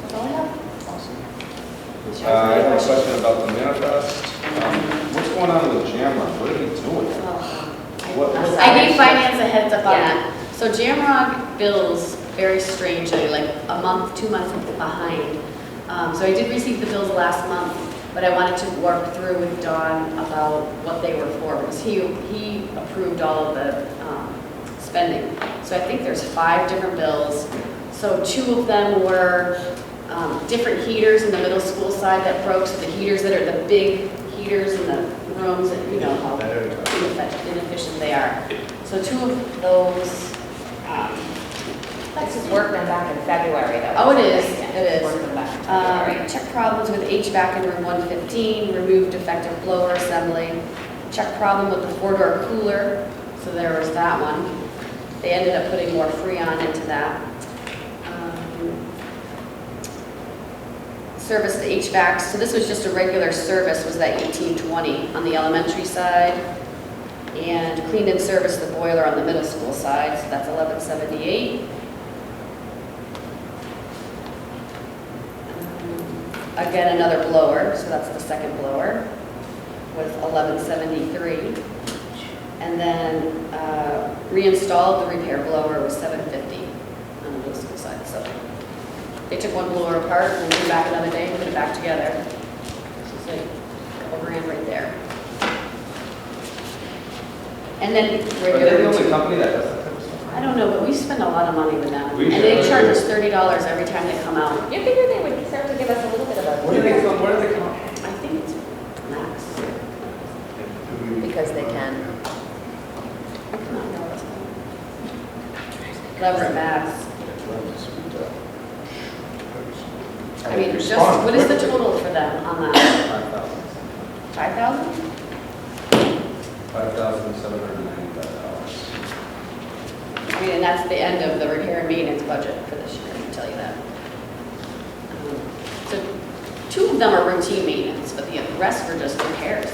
That's all I have. I have a question about the manifest. What's going on with Jamrock? What are they doing? What- I gave finance a heads up on Yeah. that. So Jamrock bills very strangely, like a month, 2 months behind. So I did receive the bills last month, but I wanted to work through with Don about what they were for, because he approved all of the spending. So I think there's 5 different bills. So 2 of them were different heaters in the middle school side that broke, so the heaters that are the big heaters in the rooms, and you know how inefficient they are. So 2 of those, This is work done back in February, though. Oh, it is. Yeah, It is. Work done back in February. check problems with HVAC in room 115, removed defective blower assembly. Check problem with the 4-door cooler, so there was that one. They ended up putting more Freon into that. Service the HVAC, so this was just a regular service, was that 1820 on the elementary side. And cleaned and serviced the boiler on the middle school side, so that's 1178. Again, another blower, so that's the second blower, with 1173. And then reinstalled the repair blower was 750 on the middle school side. So they took one blower apart and put it back another day and put it back together. So it's like $2,000 right there. And then Are they the only regular, company that does that type of stuff? I don't know, but we spend a lot of money with them. We And they do. charge us $30 every time they come out. You figure they would start to give us a little bit of a. Where do they come from? I think it's max. Because they can. That was max. I mean, just, Respond what is the quickly. total for them on that? 5,000. 5,000? $5,795. I mean, and that's the end of the repair and maintenance budget for this year, I can tell you that. So 2 of them are routine maintenance, but the rest were just repairs.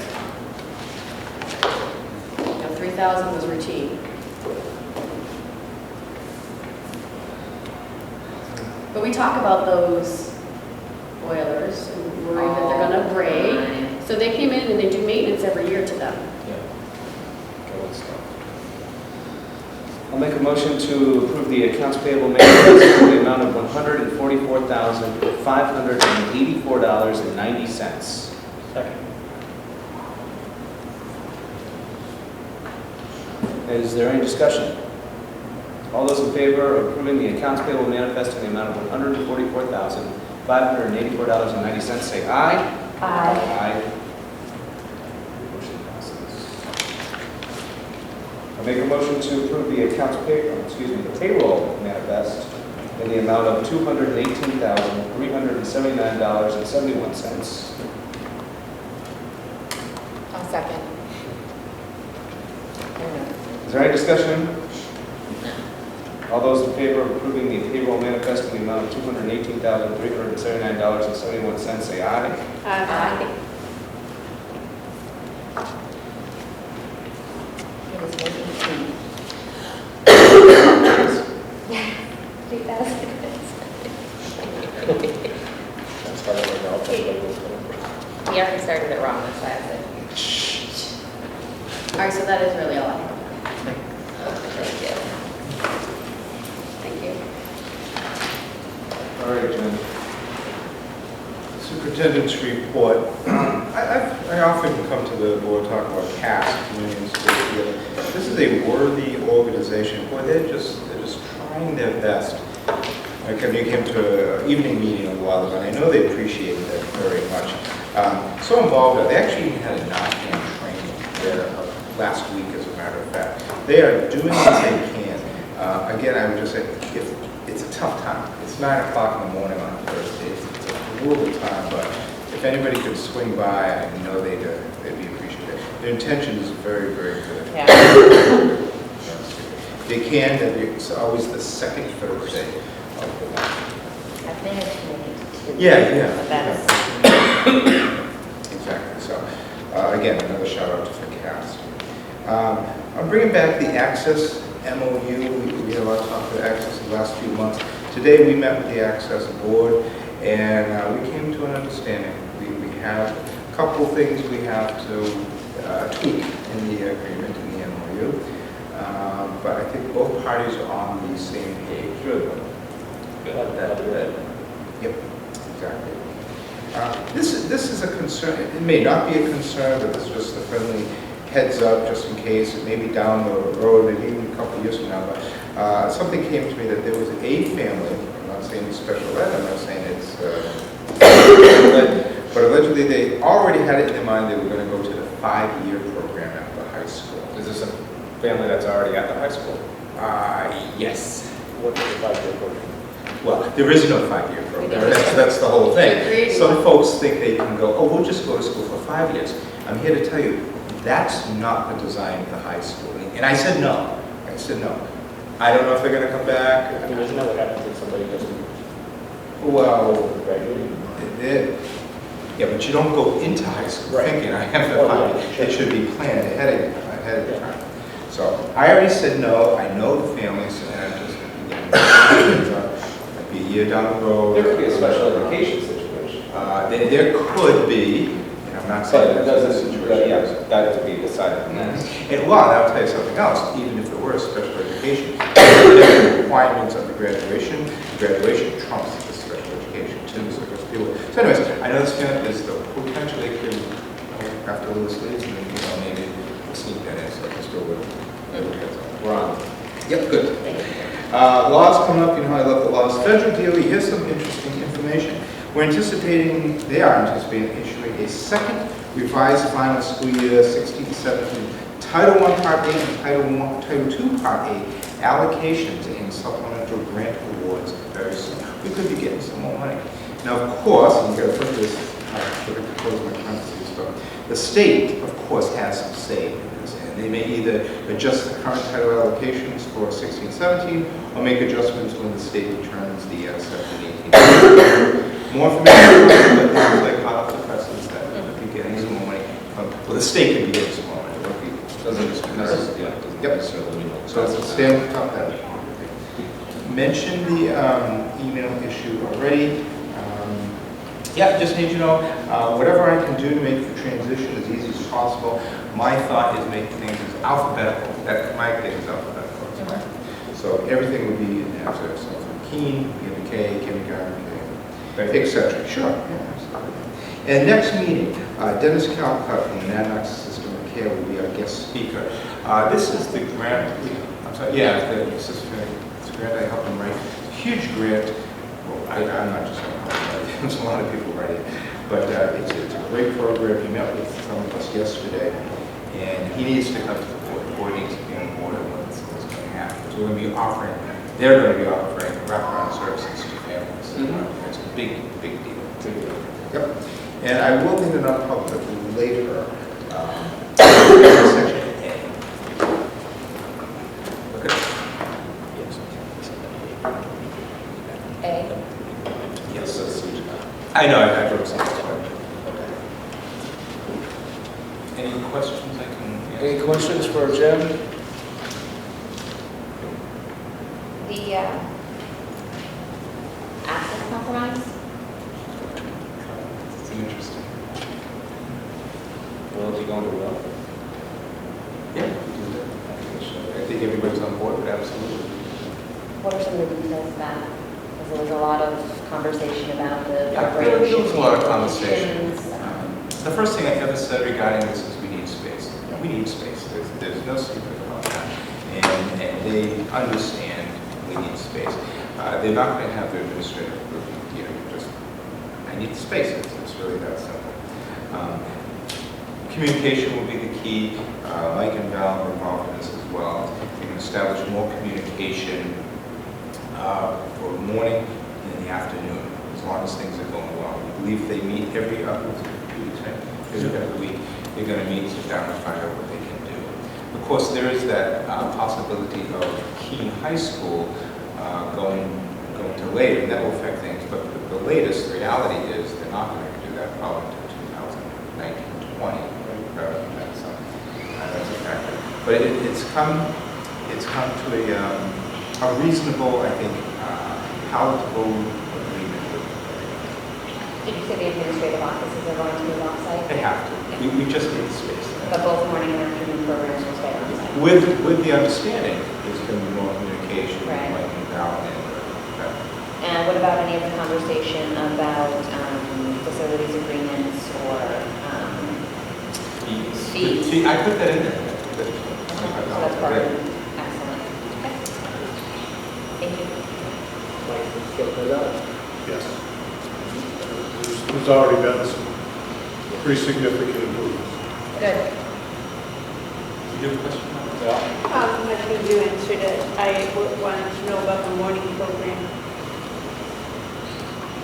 3,000 was routine. But we talk about those boilers and worry that they're gonna break. So they came in and they do maintenance every year to them. Yeah. Okay, let's stop. I'll make a motion to approve the accounts payable manifest in the amount of $144,584.90. Second. Is there any discussion? All those in favor of approving the accounts payable manifest in the amount of $144,584.90, say aye. Aye. Aye. Motion passes. I make a motion to approve the the payroll manifest in the amount of $218,379.71. I'll second. Is there any discussion? All those in favor of approving the payroll manifest in the amount of $218,379.71, say aye. Aye. It is 118. 3,000. That's part of it, I'll tell you later. We already started it wrong, that's why I said. All right, so that is really all I have. Thank you. Thank you. All right, Jim. Superintendent's report. I often come to the board talk about CAST, Community and School Together. This is a worthy organization. Boy, they're just trying their best. I came to an evening meeting a while ago, and I know they appreciated that very much. So involved, they actually even had a Narcan training there last week, as a matter of fact. They are doing what they can. Again, I would just say, if it's a tough time. It's 9 o'clock in the morning on Thursday. It's a brutal time, but if anybody could swing by, I know they'd be appreciative. Their intention is very, very good. Yeah. They can, it's always the second Thursday of the month. I've managed to make it to. Yeah. Events. Exactly. So, again, another shout out to the cast. I'm bringing back the Access MOU. We had a lot of talk about Access the last few months. Today we met with the Access board and we came to an understanding. We have a couple things we have to tweak in the agreement, in the MOU. But I think both parties are on the same page. Good. That's good. Yep, exactly. This is a concern. It may not be a concern, but it's just a friendly heads up, just in case. It may be down the road, maybe even a couple of years from now. But something came to me that there was a family. I'm not saying it's special ed. I'm not saying it's. But allegedly, they already had it in their mind they were going to go to the 5-year program at the high school. Is this a family that's already at the high school? Yes. What is the 5-year program? Well, there is no 5-year program. That's the whole thing. Some folks think they can go, oh, we'll just go to school for 5 years. I'm here to tell you, that's not the design of the high school. And I said no. I said no. I don't know if they're going to come back. I mean, isn't that what happens if somebody doesn't Well, graduate? yeah, but you don't go into high school Right. thinking I have to Oh, find. yeah, sure. It should be planned ahead of time. So I already said no. I know the families, and I'm just might be a year down the road. There could be a special education situation. There could be, and I'm not saying But it that's the doesn't, situation. yeah, that to be decided on that. And well, I'll tell you something else, even if it were a special education, the requirements of the graduation trumps the special education too, so just deal with it. So anyways, I know this family is the potential they could after a little sleeves and maybe sneak that in, so just go with it. Yep, good. Laws coming up, you know I love the laws. Federal DOE, here's some interesting information. They are anticipating issuing a second revised final school year 16-17 Title I Part A and Title II Part A allocations and supplemental grant awards very soon. We could be getting some more money. Now, of course, I'm going to put this, I'm going to close my parentheses, but the state, of course, has some say in this, and they may either adjust the current title allocations for 16-17 or make adjustments when the state determines the 17-18. More information, but things like hot off the presses that we'll be getting some more money. Well, the state could be getting some more money. Doesn't necessarily mean. So it's a stand top that. Mentioned the email issue already. Yeah, just need you to know, whatever I can do to make the transition as easy as possible. My thought is make things as alphabetical. My thing is alphabetical. Right? So everything would be in alphabet. So from Keen, we have a K, kindergarten, etc. Sure. Yeah, absolutely. And next meeting, Dennis Calcutt from the Nanox System of Care will be our guest speaker. This is the grant. I'm sorry. Yeah, it's a grant I helped him write. Huge grant. Well, I'm not just going to help him write. There's a lot of people writing, but it's a great program. He met with some of us yesterday, and he needs to come to the board. The board needs to be on board of what's going to happen. So we're going to be offering. They're going to be offering wraparound services to families. It's a big, big deal. Yep. And I will leave it up public later. Section A. Look at A. Yes, that's. I know, I wrote something. Any questions I can answer? Any questions for Jim? The asset compromise? It's interesting. Will it be going to Will? Yeah, we do that. I think everybody's on board with it, absolutely. What are some of the details of that? Because there was a lot of conversation about the Yeah, preparation. there was a lot of conversation. applications. The first thing I ever said regarding this is we need space. We need space. There's no secret about that. And they understand we need space. They're not going to have their administrative group, just, I need space. It's really that simple. Communication will be the key. Mike and Val are involved in this as well. We can establish more communication for morning and in the afternoon, as long as things are going well. We believe they meet every other week. They're going to meet, sit down, and find out what they can do. Of course, there is that possibility of Keene High School going to later, and that will affect things. But the latest reality is they're not going to do that probably until 2019-20. That's a factor. But it's come to a reasonable, I think, palatable agreement. Did you say the administrative offices are going to move off-site? They have to. We just need the space. But both morning and afternoon programs will stay on-site? With the understanding there's going to be more communication, Right. like Val and And what about any of the conversation about facilities agreements or fees? See, I put that in there. So that's part of it. Excellent. Okay. Thank you. Like, get it out. Yes. There's already been some pretty significant improvements. Good. You have a question? I think you answered it. I wanted to know about the morning program.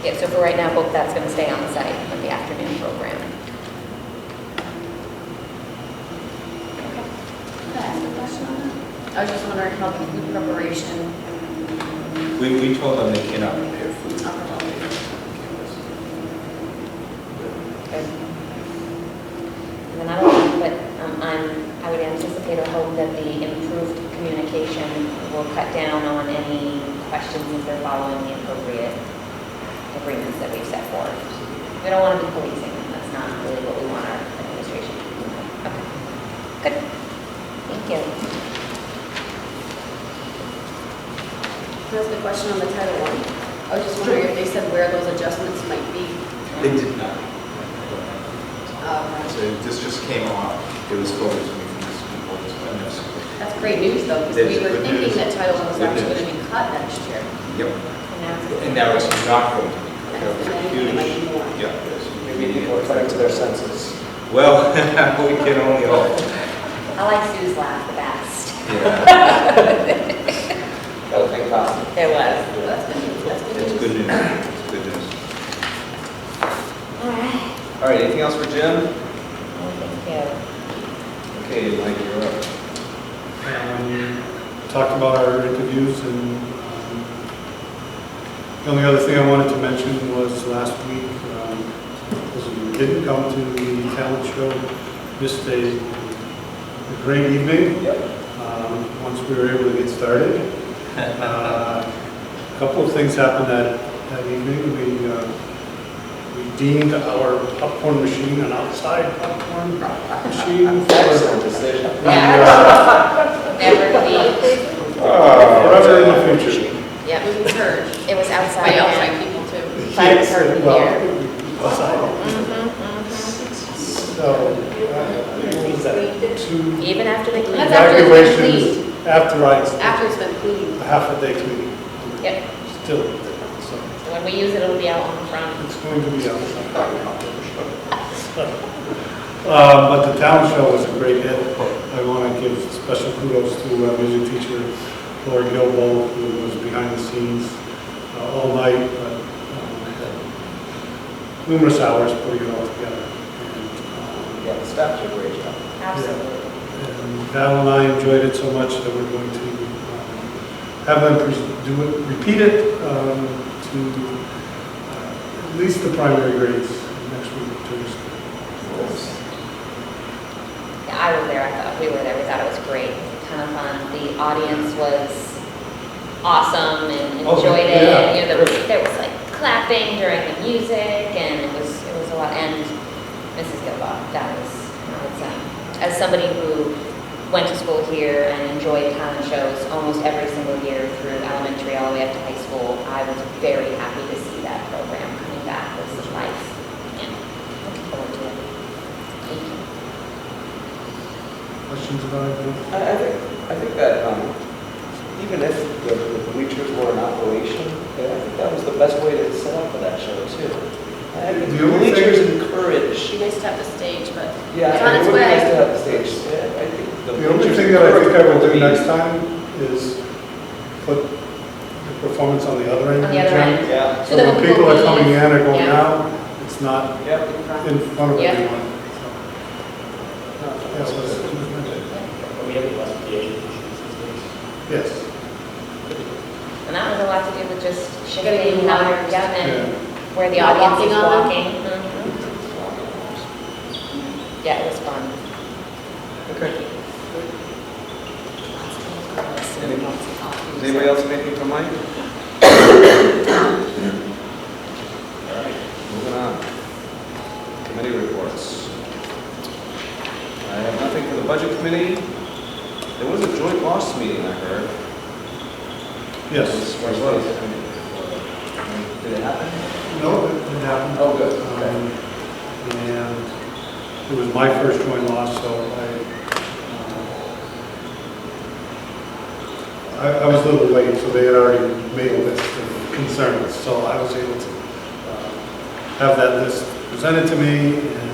Yeah, so for right now, both that's going to stay on site with the afternoon program. Can I ask a question on that? I was just wondering how the food preparation, We told them they cannot prepare food. Good. And then I don't know, but I would anticipate or hope that the improved communication will cut down on any questions if they're following the appropriate agreements that we've set forth. We don't want to be policing them. That's not really what we want our administration to do. Okay. Good. Thank you. can I ask a question on the Title I? I was just wondering if they said where those adjustments might be. They did not. Right. So this just came off. It was forwarded to me from this people. That's great news though, because That's we were good thinking news. that Title I was Good actually news. going to be cut next year. Yep. And now it's- And now it's not going to be. And it might be more. Yeah. Maybe people are coming to their senses. Well, we can only hope. I like Sue's laugh the best. Yeah. Got to think about it. There was. That's good news, that's good news. It's good news. It's good news. All right. All right, anything else for Jim? Well, thank you. Okay, Mike, you're up. Talked about our interviews, and the only other thing I wanted to mention was last week, those of you who didn't come to the talent show, missed a great evening. Yep. Once we were able to get started. A couple of things happened that evening. We deemed our popcorn machine an outside popcorn machine for Excellent decision. Never be. forever in the future. Yeah, it was encouraged It was outside. by outside people too. Fire department Well, here. outside. So, two Even after they clean. That's after it's been evacuations after I, After it's been cleaned. half a day cleaning. Yep. Still, so So when we use it, it'll be out on the front. it's going to be outside. But the talent show was a great hit. I want to give special kudos to music teacher Laura Gilbo, who was behind the scenes all night, but had numerous hours putting it all together. Yeah, the staff did a great job. Absolutely. And Val and I enjoyed it so much that we're going to have them repeat it to at least the primary grades next week, Thursday. Yeah, I was there. I thought we were there. We thought it was great. It was a ton of fun. The audience was awesome and enjoyed it. yeah. You know, there was like clapping during the music, and it was a lot. And Mrs. Gilbach, that was as somebody who went to school here and enjoyed talent shows almost every single year through elementary all the way up to high school, I was very happy to see that program coming back with such life. Yeah, looking forward to it. Thank you. Questions about it? I think that even if the bleachers were in operation, I think that was the best way to set up for that show too. I think The only bleachers thing- encourage. It'd be nice to have the stage, but Yeah, it's on it its would be nice to way. have the stage. Yeah, I think The only bleachers thing that I think I will do encourage next time is put the performance on the other end. On the other end. Yeah. So when people are coming in or going Yeah. out, it's not Yep. in front of Yeah. everyone. So, yes, We have less PA issues these days. yes. And that was a lot to do with just Getting shifting how louder. you're and Yeah. where the Not audience walking is on them. walking. Yeah, it was fun. Okay. Does Does anybody else have anything for Mike? All right, moving on. Committee reports. I have nothing for the budget committee. There was a joint loss meeting, I heard. Yes. Where was it? Did it happen? No, it didn't happen. Oh, good. Okay. And it was my first joint loss, so I was a little late, so they had already made a list of concerns, so I was able to have that list presented to me, and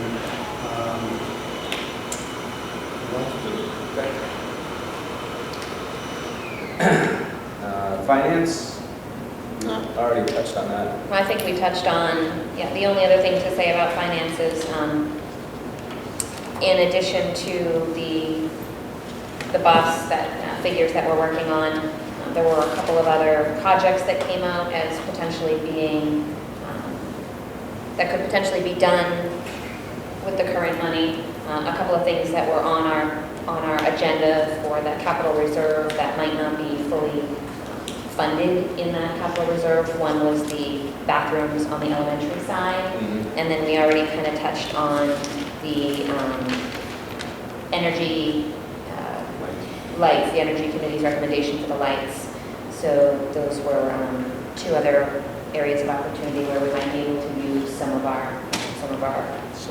Finance? Already touched on that. Well, I think we touched on, yeah, the only other thing to say about finances, in addition to the bus that figures that we're working on, there were a couple of other projects that came out as potentially being, that could potentially be done with the current money. A couple of things that were on our agenda for the capital reserve that might not be fully funded in that capital reserve. One was the bathrooms on the elementary side, and then we already kind of touched on the energy lights, the energy committee's recommendation for the lights. So those were two other areas of opportunity where we might be able to use some of our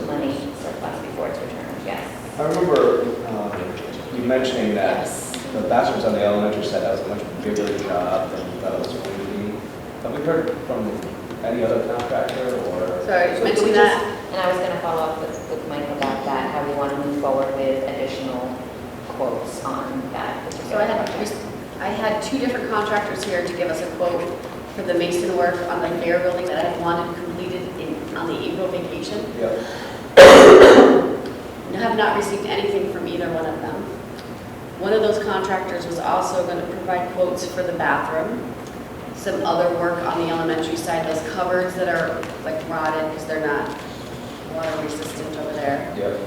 money surplus before it's returned. Yes. I remember you mentioning that Yes. the bathrooms on the elementary side, that was a much bigger job than we thought it was going to be. Have we heard from any other contractor or? Sorry, So mention we that. And I was going to follow up with Mike about that, how we want to move forward with additional quotes on that So particular project. I had two different contractors here to give us a quote for the mason work on the fair building that I wanted completed on the April vacation. Yep. I have not received anything from either one of them. One of those contractors was also going to provide quotes for the bathroom, some other work on the elementary side, those cupboards that are like rotted because they're not water resistant over there. Yep.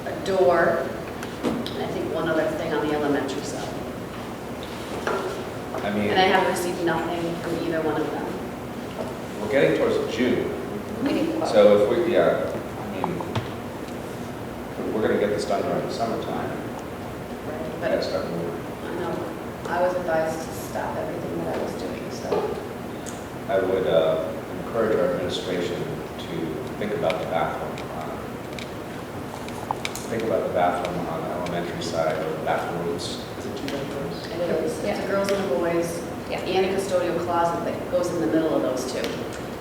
A door, and I think one other thing on the elementary side. I mean, And I have received nothing from either one of them. we're getting towards June. We need quotes. So if we, yeah, I mean, we're going to get this done during the summertime. We But gotta start moving. I know, I was advised to stop everything that I was doing, so. I would encourage our administration to think about the bathroom. Think about the bathroom on the elementary side, or the bathrooms. Is it 2 bathrooms? And it is, it's Yeah. a girls and a boys, Yeah. and a custodial closet that goes in the middle of those two.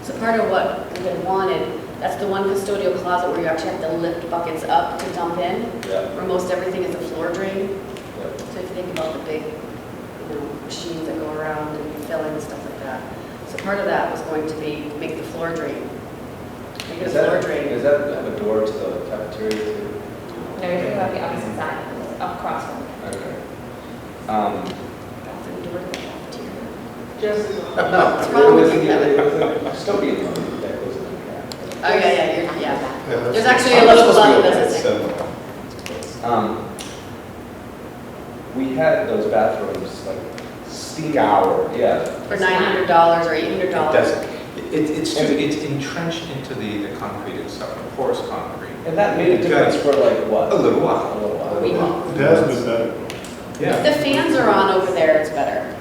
So part of what we had wanted, that's the one custodial closet where you actually have to lift buckets up to dump in, Yeah. where most everything is a floor drain. Yeah. So if you think about the big, machines that go around and filling and stuff like that. So part of that was going to be make the floor drain. Make it a floor drain. Does that have a door to the cafeteria too? No, you're talking about the opposite side, across from. Okay. That's a door to the cafeteria. Just, No, What's wrong with you? it was a custodian room that goes in the cafeteria. Oh, yeah, yeah, yeah. Yeah, There's that's- actually a little button that says. So, We had those bathrooms like scoured, yeah. For $900 or it $800. doesn't, it's entrenched into the concrete itself, the porous concrete. And that made a difference for like what? A little while. A little while. A week. It has been better. If the fans are on over there, it's better.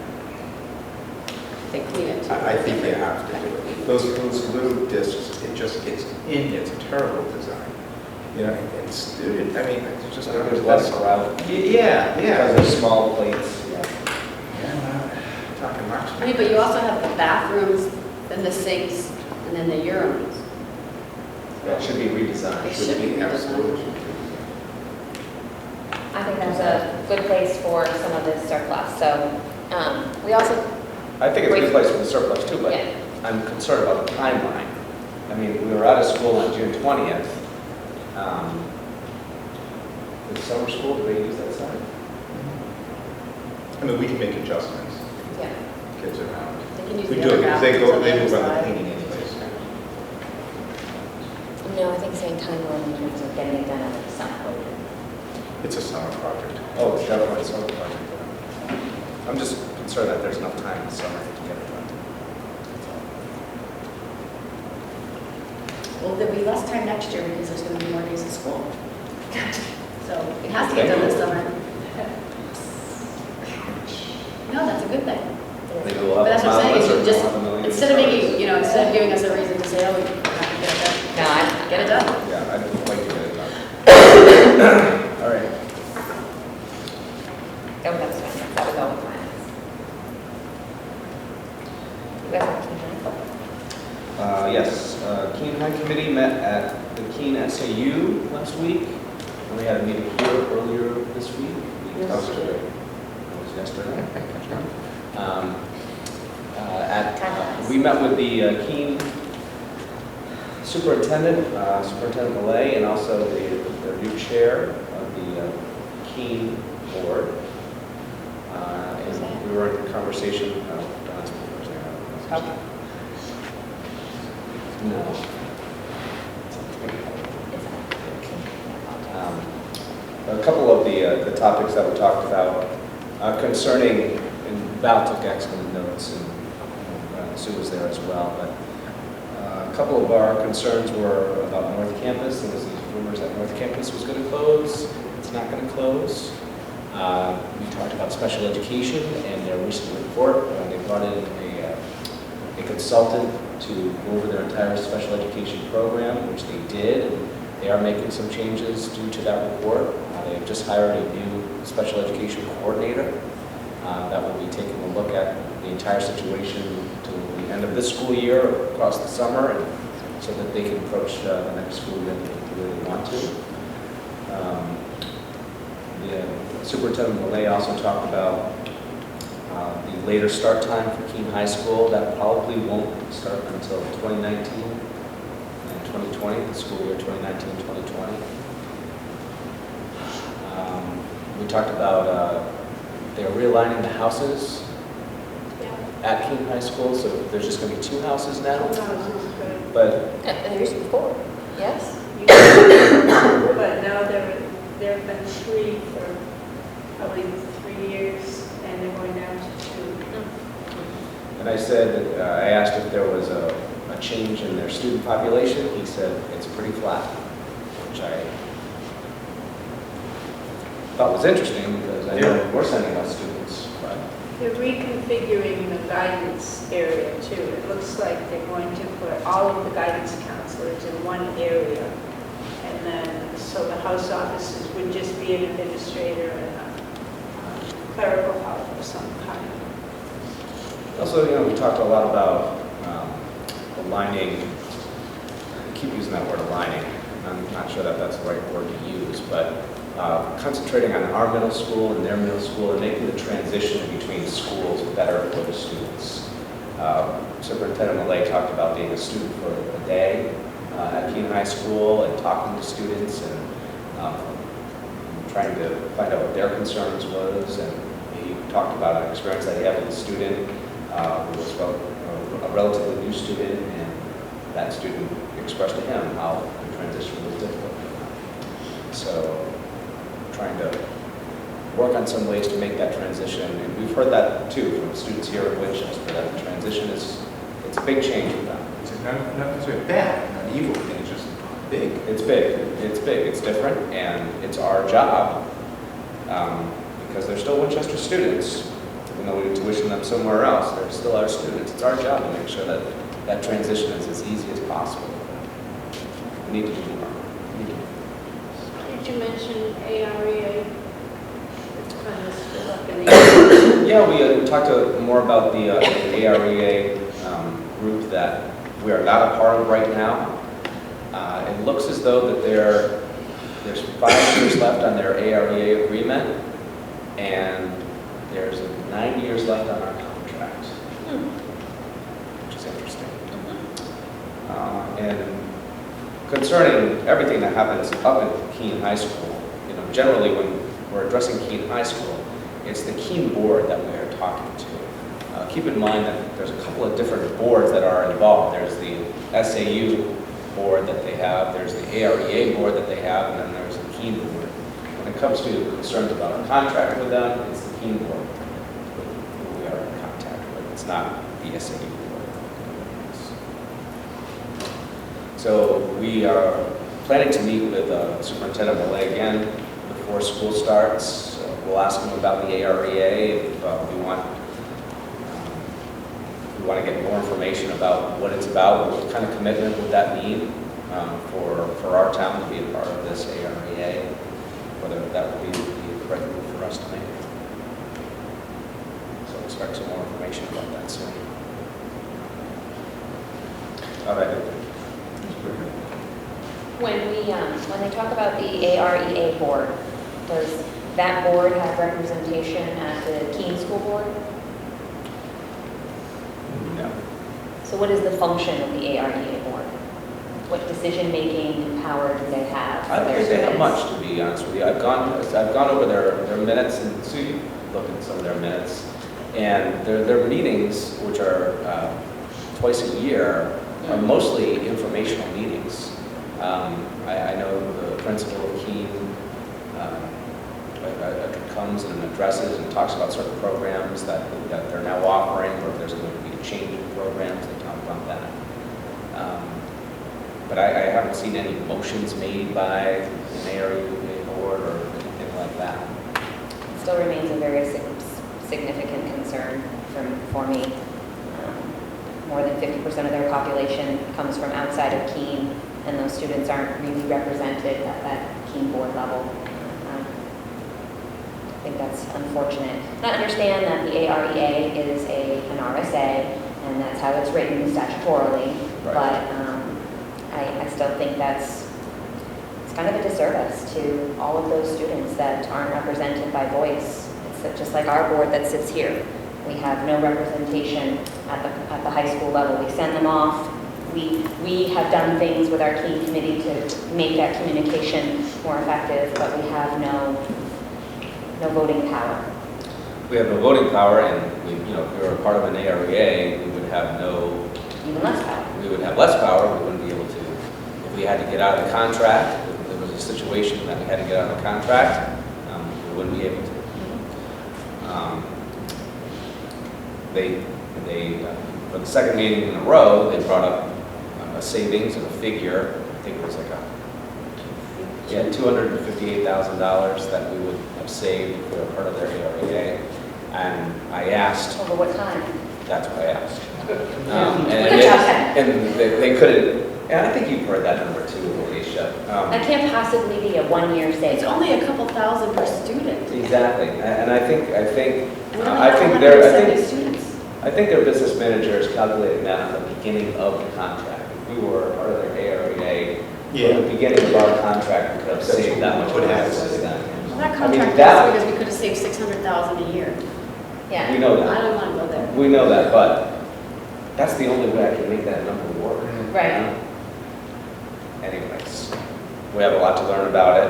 They clean it. I think you have to do it. Those little discs, it's a terrible design. You know, it's, I mean, it's just. There's less grout. Yeah, Because yeah. they're small plates. Yeah, not talking much. I mean, but you also have the bathrooms, then the sinks, and then the urinals. That should be redesigned. It should be Absolutely. redesigned. I think that's a good place for some of this surplus. So we also, I think it's a good place for the surplus too, but Yeah. I'm concerned about the timeline. I mean, we were out of school on June 20th. The summer school, do they use that site? I mean, we can make adjustments, yeah, kids around. They can use We the do other it because bathrooms on the they other move around the side. cleaning anyways. no, I think same timeline in terms of getting it done at the summer. It's a summer project. Oh, it's definitely a summer project. I'm just concerned that there's enough time in the summer to get it done. Well, there'll be less time next year because there's going to be more days of school. So it has to get done this summer. No, that's a good thing. Maybe we'll But have that's what I'm saying, mileage is or you just, we'll have a million instead of cars. making, instead of giving us a reason to say, oh, we have to get it done. No, I Get it done. Yeah, I'd like to get it done. All right. Oh, that's fine. That was all the plans. You guys have a key Yes, Keene High Committee met at the Keene SAU last week. And we had a meeting here earlier this week. Yesterday. It was yesterday. Time We met with the Keene Superintendent, Superintendent Millay, and also the new chair of the Keene Board. And we were in conversation. Okay. No. A couple of the topics that were talked about concerning, and Val took excellent notes, and Sue was there as well, but a couple of our concerns were about North Campus. There was these rumors that North Campus was going to close. It's not going to close. We talked about special education and their recent report. They brought in a consultant to go over their entire special education program, which they did. They are making some changes due to that report. They've just hired a new special education coordinator that will be taking a look at the entire situation till the end of this school year, across the summer, and so that they can approach the next school year if they really want to. The Superintendent Malay also talked about the later start time for Keene High School. That probably won't start until 2019 and 2020, the school year 2019-2020. We talked about they're realigning the houses at Keene High School, so there's just going to be 2 houses now. But There used to be 4, yes? But now there have been 3 for probably 3 years, and they're going down to 2. and I said, I asked if there was a change in their student population. He said it's pretty flat, which I thought was interesting because I know we're sending out students, but They're reconfiguring the guidance area too. It looks like they're going to put all of the guidance counselors in one area. And then, so the house offices would just be an administrator and a clerical help of some kind. also, we talked a lot about aligning, I keep using that word aligning, and I'm not sure that that's the right word to use, but concentrating on our middle school and their middle school and making the transition between schools better for the students. Superintendent Malay talked about being a student for a day at Keene High School and talking to students and trying to find out what their concerns was. And he talked about an experience that he had with a student who was a relatively new student, and that student expressed to him how the transition was difficult. So trying to work on some ways to make that transition. And we've heard that too from students here at Winchester, that the transition it's a big change for them. It's not necessarily bad, not evil thing, it's just big. It's big, it's different, and it's our job, because they're still Winchester students, even though we tuition them somewhere else, they're still our students. It's our job to make sure that that transition is as easy as possible. We need to do more. Did you mention AREA? It's kind of still up in the air. Yeah, we talked more about the AREA group that we are not a part of right now. It looks as though that there's 5 years left on their AREA agreement, and there's 9 years left on our contract, which is interesting. And concerning everything that happens up at Keene High School, generally when we're addressing Keene High School, it's the Keene board that we are talking to. Keep in mind that there's a couple of different boards that are involved. There's the SAU board that they have, there's the AREA board that they have, and then there's the Keene board. When it comes to concerns about our contract with them, it's the Keene board who we are in contact with. It's not the SAU board. So we are planning to meet with Superintendent Malay again before school starts. We'll ask him about the AREA if we want to get more information about what it's about, what kind of commitment would that mean for our town to be a part of this AREA, whether that would be the correct move for us to make. So expect some more information about that soon. All right. When they talk about the AREA board, does that board have representation at the Keene School Board? No. So what is the function of the AREA board? What decision-making power do they have? I don't think they have much, to be honest with you. I've gone over their minutes, and so you look at some of their minutes, and their meetings, which are twice a year, are mostly informational meetings. I know the principal of Keene comes and addresses and talks about certain programs that they're now offering, or if there's going to be a change in programs, they talk about that. But I haven't seen any motions made by an AREA board or anything like that. It still remains a very significant concern for me. More than 50% of their population comes from outside of Keene, and those students aren't really represented at that Keene board level. think that's unfortunate. And I understand that the AREA is an RSA, and that's how it's written statutorily, Right. but I still think it's kind of a disservice to all of those students that aren't represented by voice. It's just like our board that sits here. We have no representation at the high school level. We send them off. We have done things with our key committee to make that communication more effective, but we have no voting power. We have no voting power, and if we were a part of an AREA, we would have Even less power. we would have less power, we wouldn't be able to, if we had to get out of the contract, if there was a situation that we had to get out of the contract, we wouldn't be able to. For the second meeting in a row, they brought up a savings of a figure, I think it was like $258,000 that we would have saved if we were part of their AREA. And I asked, Over what time? that's what I asked. Okay. And they couldn't, and I think you've heard that number too, Alicia. That can't possibly be a one-year It's savings. only a couple thousand per student. Exactly, and I think And we only I have think 170 students. I think their business managers calculated that at the beginning of the contract. If we were part of their AREA, at the beginning of our contract, we could have saved that much money. Well, that I mean, contract that- was because we could have saved 600,000 a year. Yeah. We know I that. don't want to go there. We know that, but that's the only way I can make that number work. Right. Anyways, we have a lot to learn about it.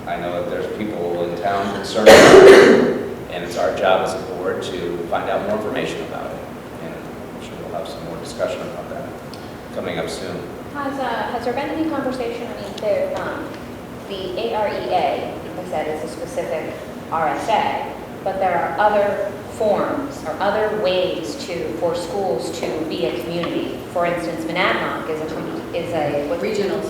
I know that there's people in town concerned about it, and it's our job as a board to find out more information about it. And I'm sure we'll have some more discussion about that coming up soon. Has there been any conversation, the AREA, like I said, is a specific RSA, but there are other forms or other ways for schools to be a community. For instance, Monadnock is a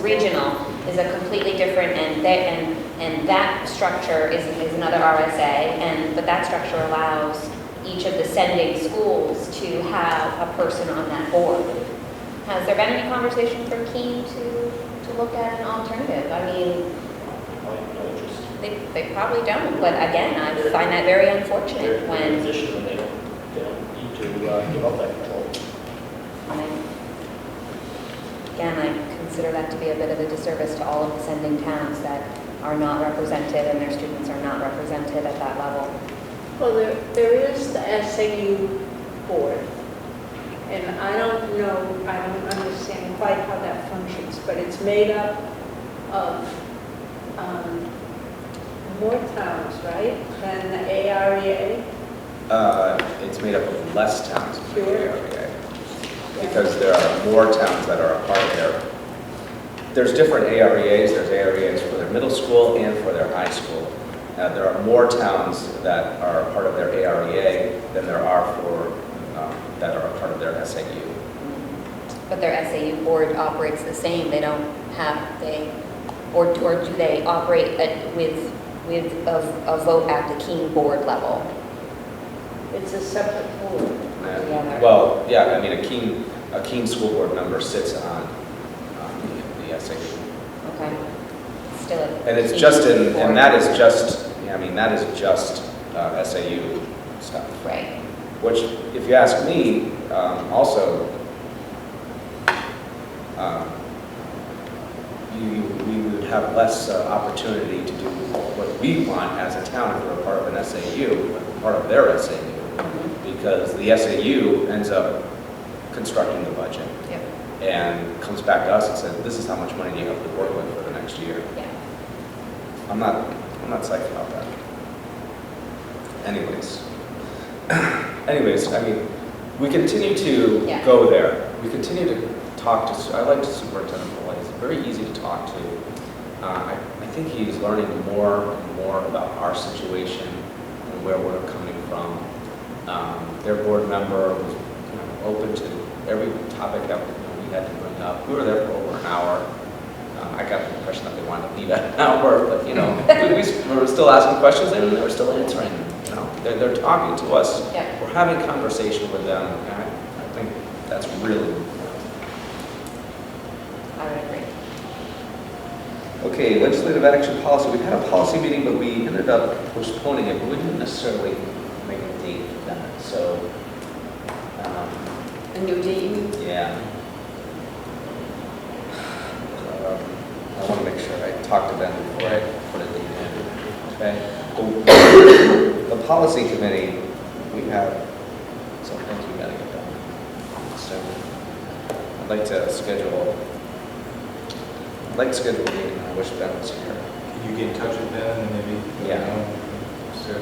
Regional. is a completely different, and that structure is another RSA, but that structure allows each of the sending schools to have a person on that board. Has there been any conversation from Keene to look at an alternative? I mean, I have no interest. they probably don't, but again, I find that very They're unfortunate in a when, position when they don't need to give up that control. again, I consider that to be a bit of a disservice to all of the sending towns that are not represented and their students are not represented at that level. Well, there is the SAU board, and I don't understand quite how that functions, but it's made up of more towns, right, than the AREA? It's made up of less towns in the Sure. area, because there are more towns that are a part of their, there's different AREAs, there's AREAs for their middle school and for their high school. There are more towns that are a part of their AREA than there are that are a part of their SAU. But their SAU board operates the same, or do they operate with a vote at the Keene board level? It's a separate board. Together. Well, yeah, I mean, a Keene school board member sits on the SAU. Okay. Still a And it's Keene just board. and that is just, I mean, that is just SAU stuff. Right. Which, if you ask me, also, we would have less opportunity to do what we want as a town if we're a part of an SAU, part of their SAU, because the SAU ends up constructing the budget Yep. and comes back to us and says, this is how much money you have to work with for the next year. Yeah. I'm not psyched about that. Anyways, I mean, we continue to Yeah. go there. We continue to talk to, I like Superintendent Boyd. He's very easy to talk to. I think he's learning more and more about our situation and where we're coming from. Their board member was open to every topic that we had to bring up. We were there for over an hour. I got the impression that they wanted to leave at an hour, but we were still asking questions and they were still answering. They're talking to us. Yeah. We're having conversation with them, and I think that's really important. I would agree. Okay, legislative action policy. We had a policy meeting, but we ended up postponing it, but we didn't necessarily make a date for that, so, A new date, you mean? yeah. I want to make sure I talk to Ben before I put a date in, okay? The policy committee, we have some things we gotta get done. So, I'd like to schedule a meeting. I wish Ben was here. Can you get in touch with Ben and maybe? Yeah. So,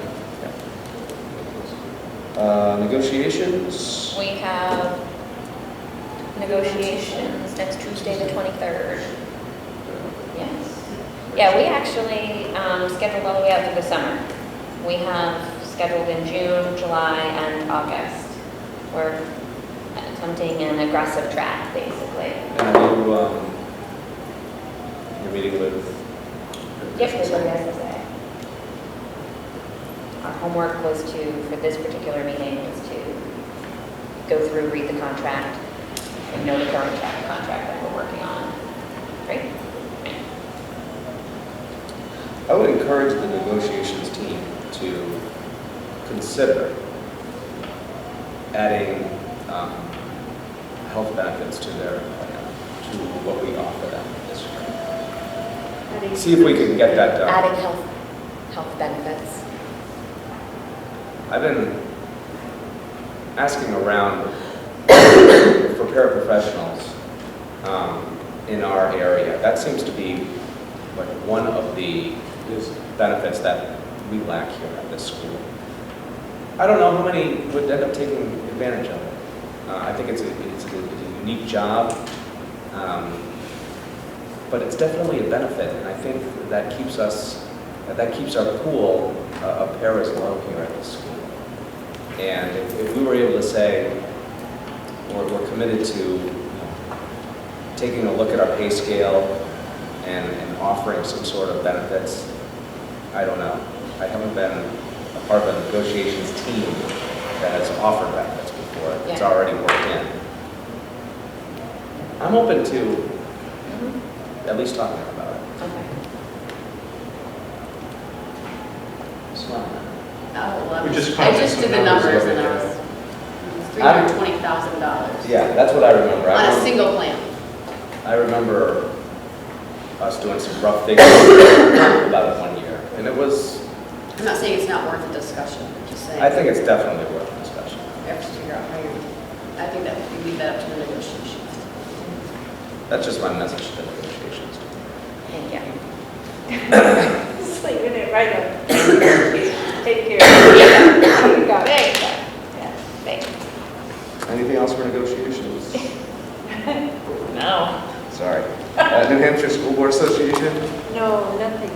Negotiations? We have negotiations next Tuesday, the 23rd. Yes. Yeah, we actually scheduled all the way out through the summer. We have scheduled in June, July, and August. We're attempting an aggressive track, basically. And you're meeting with? Yep, that's what it has to say. Our homework was for this particular meeting, was to go through, read the contract, and know the current contract that we're working on. Right? I would encourage the negotiations team to consider adding health benefits to their plan, to what we offer them this year. See if we can get that done. Adding health benefits. I've been asking around for paraprofessionals in our area. That seems to be like one of the benefits that we lack here at this school. I don't know how many would end up taking advantage of it. I think it's a unique job, but it's definitely a benefit, and I think that keeps our pool of paras low here at the school. And if we were able to say we're committed to taking a look at our pay scale and offering some sort of benefits, I don't know. I haven't been a part of a negotiations team that has offered benefits before. It's Yeah. already worked in. I'm open to at least talking about it. Okay. So, Oh, We just I crunched just some did the numbers numbers over and I there. was $320,000 yeah, that's what I remember. on a single plan. I remember us doing some rough figures about it one year, and it was, I'm not saying it's not worth a discussion, I'm just saying. I think it's definitely worth a discussion. We have to figure out how you, I think that we leave that up to the negotiations. That's just my message to the negotiations. Thank you. Just leaving it right up. Take care of it. You got it. Thanks. Yeah, thanks. Anything else for negotiations? No. Sorry. New Hampshire School Board Association, No, nothing.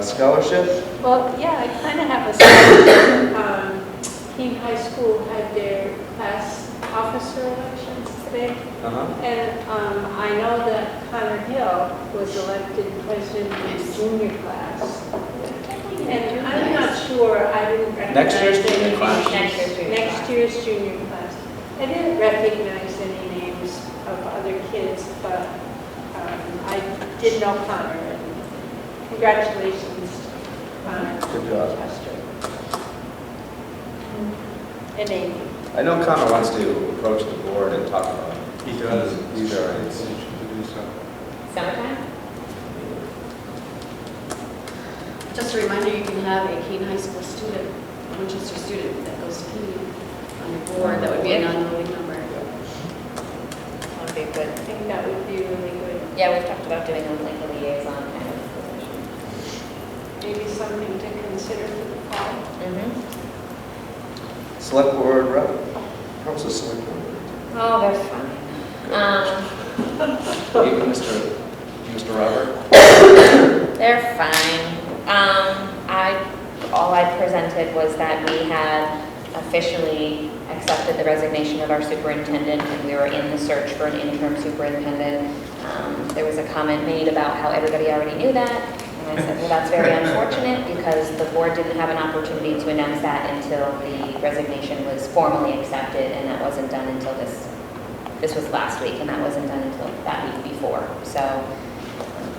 scholarship? Well, yeah, I kind of have a scholarship. Keene High School had their class officer elections today. Uh-huh. And I know that Connor Hill was elected president of the junior class. And I'm not sure, I didn't recognize Next year's any junior class? names. Next year's junior Next year's junior class. class. I didn't recognize any names of other kids, but I did know Connor. And congratulations, Connor. Good job. Winchester. And Amy. I know Connor wants to approach the board and talk about it. He does. He's Sure. to do so. Summertime? Just a reminder, you can have a Keene High School student, a Winchester student that goes to Keene on your board. That would be a non-voting member. That would be good. I think that would be really good. Yeah, we've talked about doing a like a liaison kind of position. Maybe something to consider for the fall. Mm-hmm. Select board rep? How's the select board? Oh, they're fine. Even Mr. Robert? They're fine. All I presented was that we had officially accepted the resignation of our superintendent, and we were in the search for an interim superintendent. There was a comment made about how everybody already knew that, and I said, well, that's very unfortunate, because the board didn't have an opportunity to announce that until the resignation was formally accepted, and that wasn't done until this was last week, and that wasn't done until that week before. So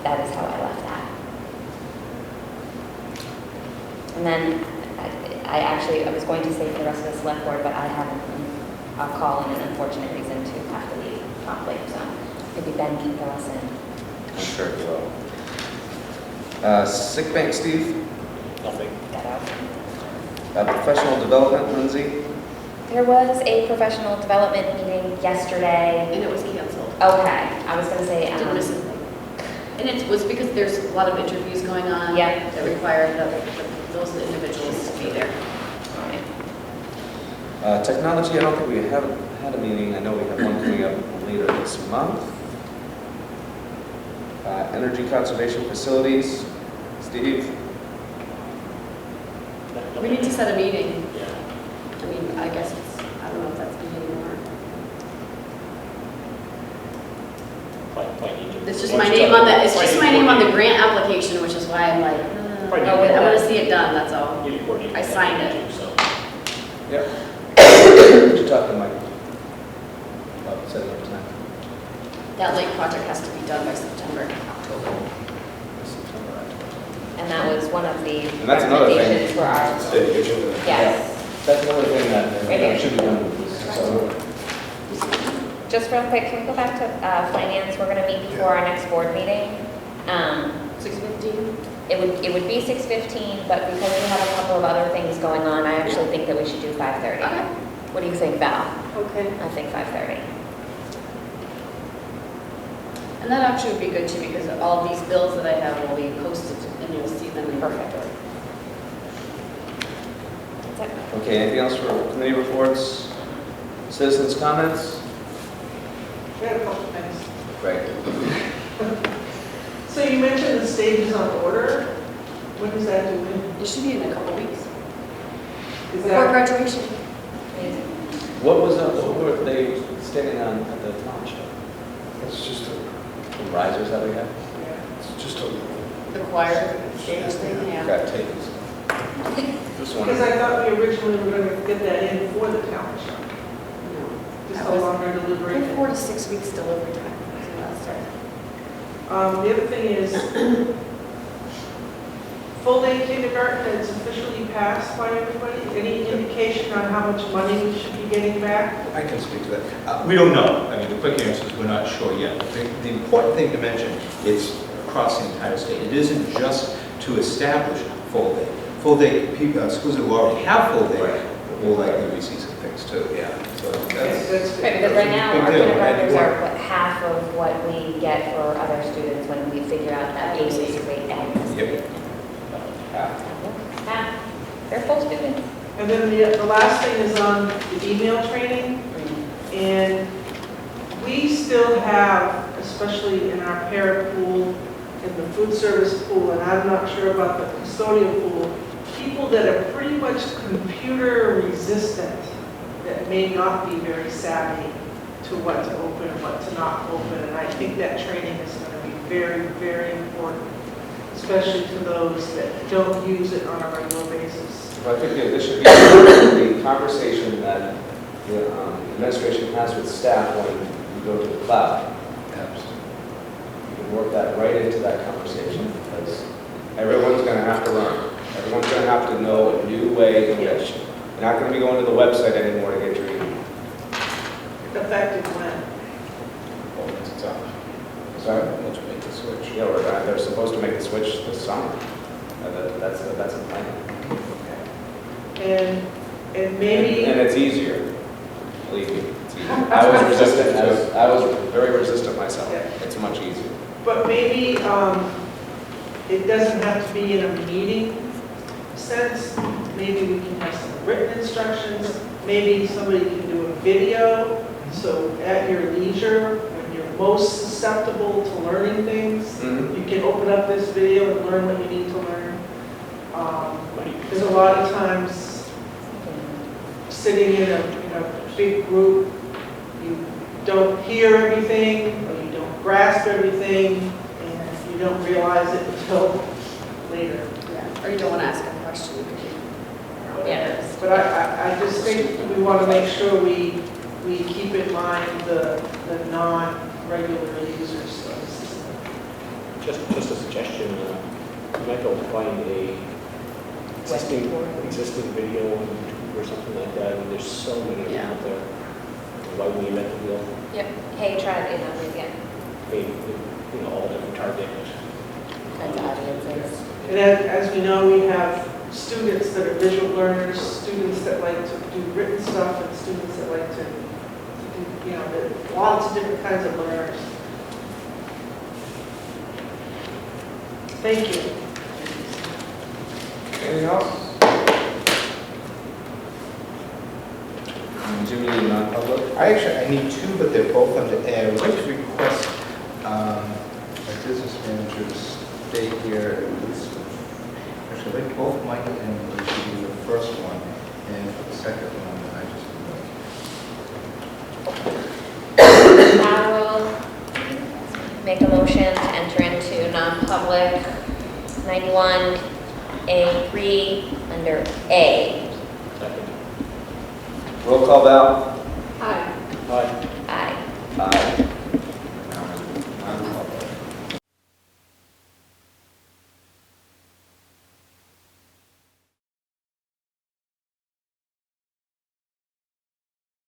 that is how I left that. And then I was going to say for the rest of the select board, but I had a call and an unfortunate reason to have to leave promptly, so maybe Ben can fill us in. I'm sure it will. Sick bank, Steve? Nothing. That out. Professional development, Lindsay? There was a professional development meeting yesterday. And it was canceled. Okay, I was gonna say, Didn't miss anything. And it was because there's a lot of interviews going on. Yeah. That require those individuals to be there. Technology, I don't think we haven't had a meeting. I know we have one coming up later this month. Energy conservation facilities, Steve? We need to set a meeting. Yeah. I mean, I guess I don't know if that's meeting or. It's just my name on the grant application, which is why I'm like, I want to see it done, that's all. I signed it. Yep. Did you talk to Mike about setting up time? That lake project has to be done by September. and that was one of the And that's another thing. recommendations for our, yes. That's another thing that Right here. should be done. So, Just real quick, can we go back to finance? We're gonna meet before our next board meeting. 6:15? It would be 6:15, but because we have a couple of other things going on, I actually think that we should do 5:30. Okay. What do you think, Val? Okay. I think 5:30. And that actually would be good too, because all of these bills that I have will be posted and you'll see them in Perfect. That's it. okay, anything else for committee reports? Citizens' comments? I had a couple things. Right. So you mentioned the stage is on order. What does that do? It should be in a couple weeks. Is Before that, graduation. What were they standing on at the town show? It's just a, The risers that we have? it's just a, The choir, stage thing, yeah. Got tables. Just one. because I thought we originally were going to get that in for the town show. No. Just That a was- longer delivery. 4 to 6 weeks delivery time. So that's it. The other thing is, full day kindergarten is officially passed by everybody. Any indication on how much money we should be getting back? I can speak to that. We don't know. I mean, the quick answer is we're not sure yet. The important thing to mention, it's across the entire state. It isn't just to establish full day. Full day, people, schools who already have full day will likely receive some things too, yeah. So Okay, that's, that's Right, good. because right now, Big our deal. kindergartners are what, half of what we get for other students when we figure out that basically ends. yep. Half. They're full students. And then the last thing is on the email training. And we still have, especially in our para pool, in the food service pool, and I'm not sure about the custodial pool, people that are pretty much computer resistant, that may not be very savvy to what to open and what to not open. And I think that training is going to be very, very important, especially to those that don't use it on a regular basis. Well, I think this should be the conversation that the administration has with staff when you go to the cloud. You can work that right into that conversation because everyone's going to have to learn. Everyone's going to have to know a new way in which you're not going to be going to the website anymore to get your email. Effective when? Well, it's up. Sorry? Let's make the switch. Yeah, they're supposed to make the switch this summer. That's a plan. And maybe, And it's easier. Believe me, it's easier. I was resistant. I was very resistant myself. Yeah. It's much easier. but maybe it doesn't have to be in a meeting sense. Maybe we can have some written instructions. Maybe somebody can do a video. So at your leisure, when you're most susceptible to learning things, Mhm. you can open up this video and learn what you need to learn. There's a lot of times sitting in a big group, you don't hear everything, or you don't grasp everything, and you don't realize it until later. Yeah. Or you don't want to ask a question. Yeah. But I just think we want to make sure we keep in mind the non-regular users of the system. Just a suggestion, you might go find a existing video on YouTube or something like that, and there's so many of them Yeah. out there. Why we invent the wheel? Yep. Hey, try it, again. I mean, all different target. That's audiences. And as we know, we have students that are visual learners, students that like to do written stuff, and students that like to do, lots of different kinds of learners. Thank you. Anything else? Do we need non-public? I need two, but they're both under A. I would like to request my business manager to stay here. Actually, I like both Mike and Lee should be the first one, and for the second one, I will make a motion to enter into non-public 91A3 under A. Second. Roll call, Val? Hi. Aye.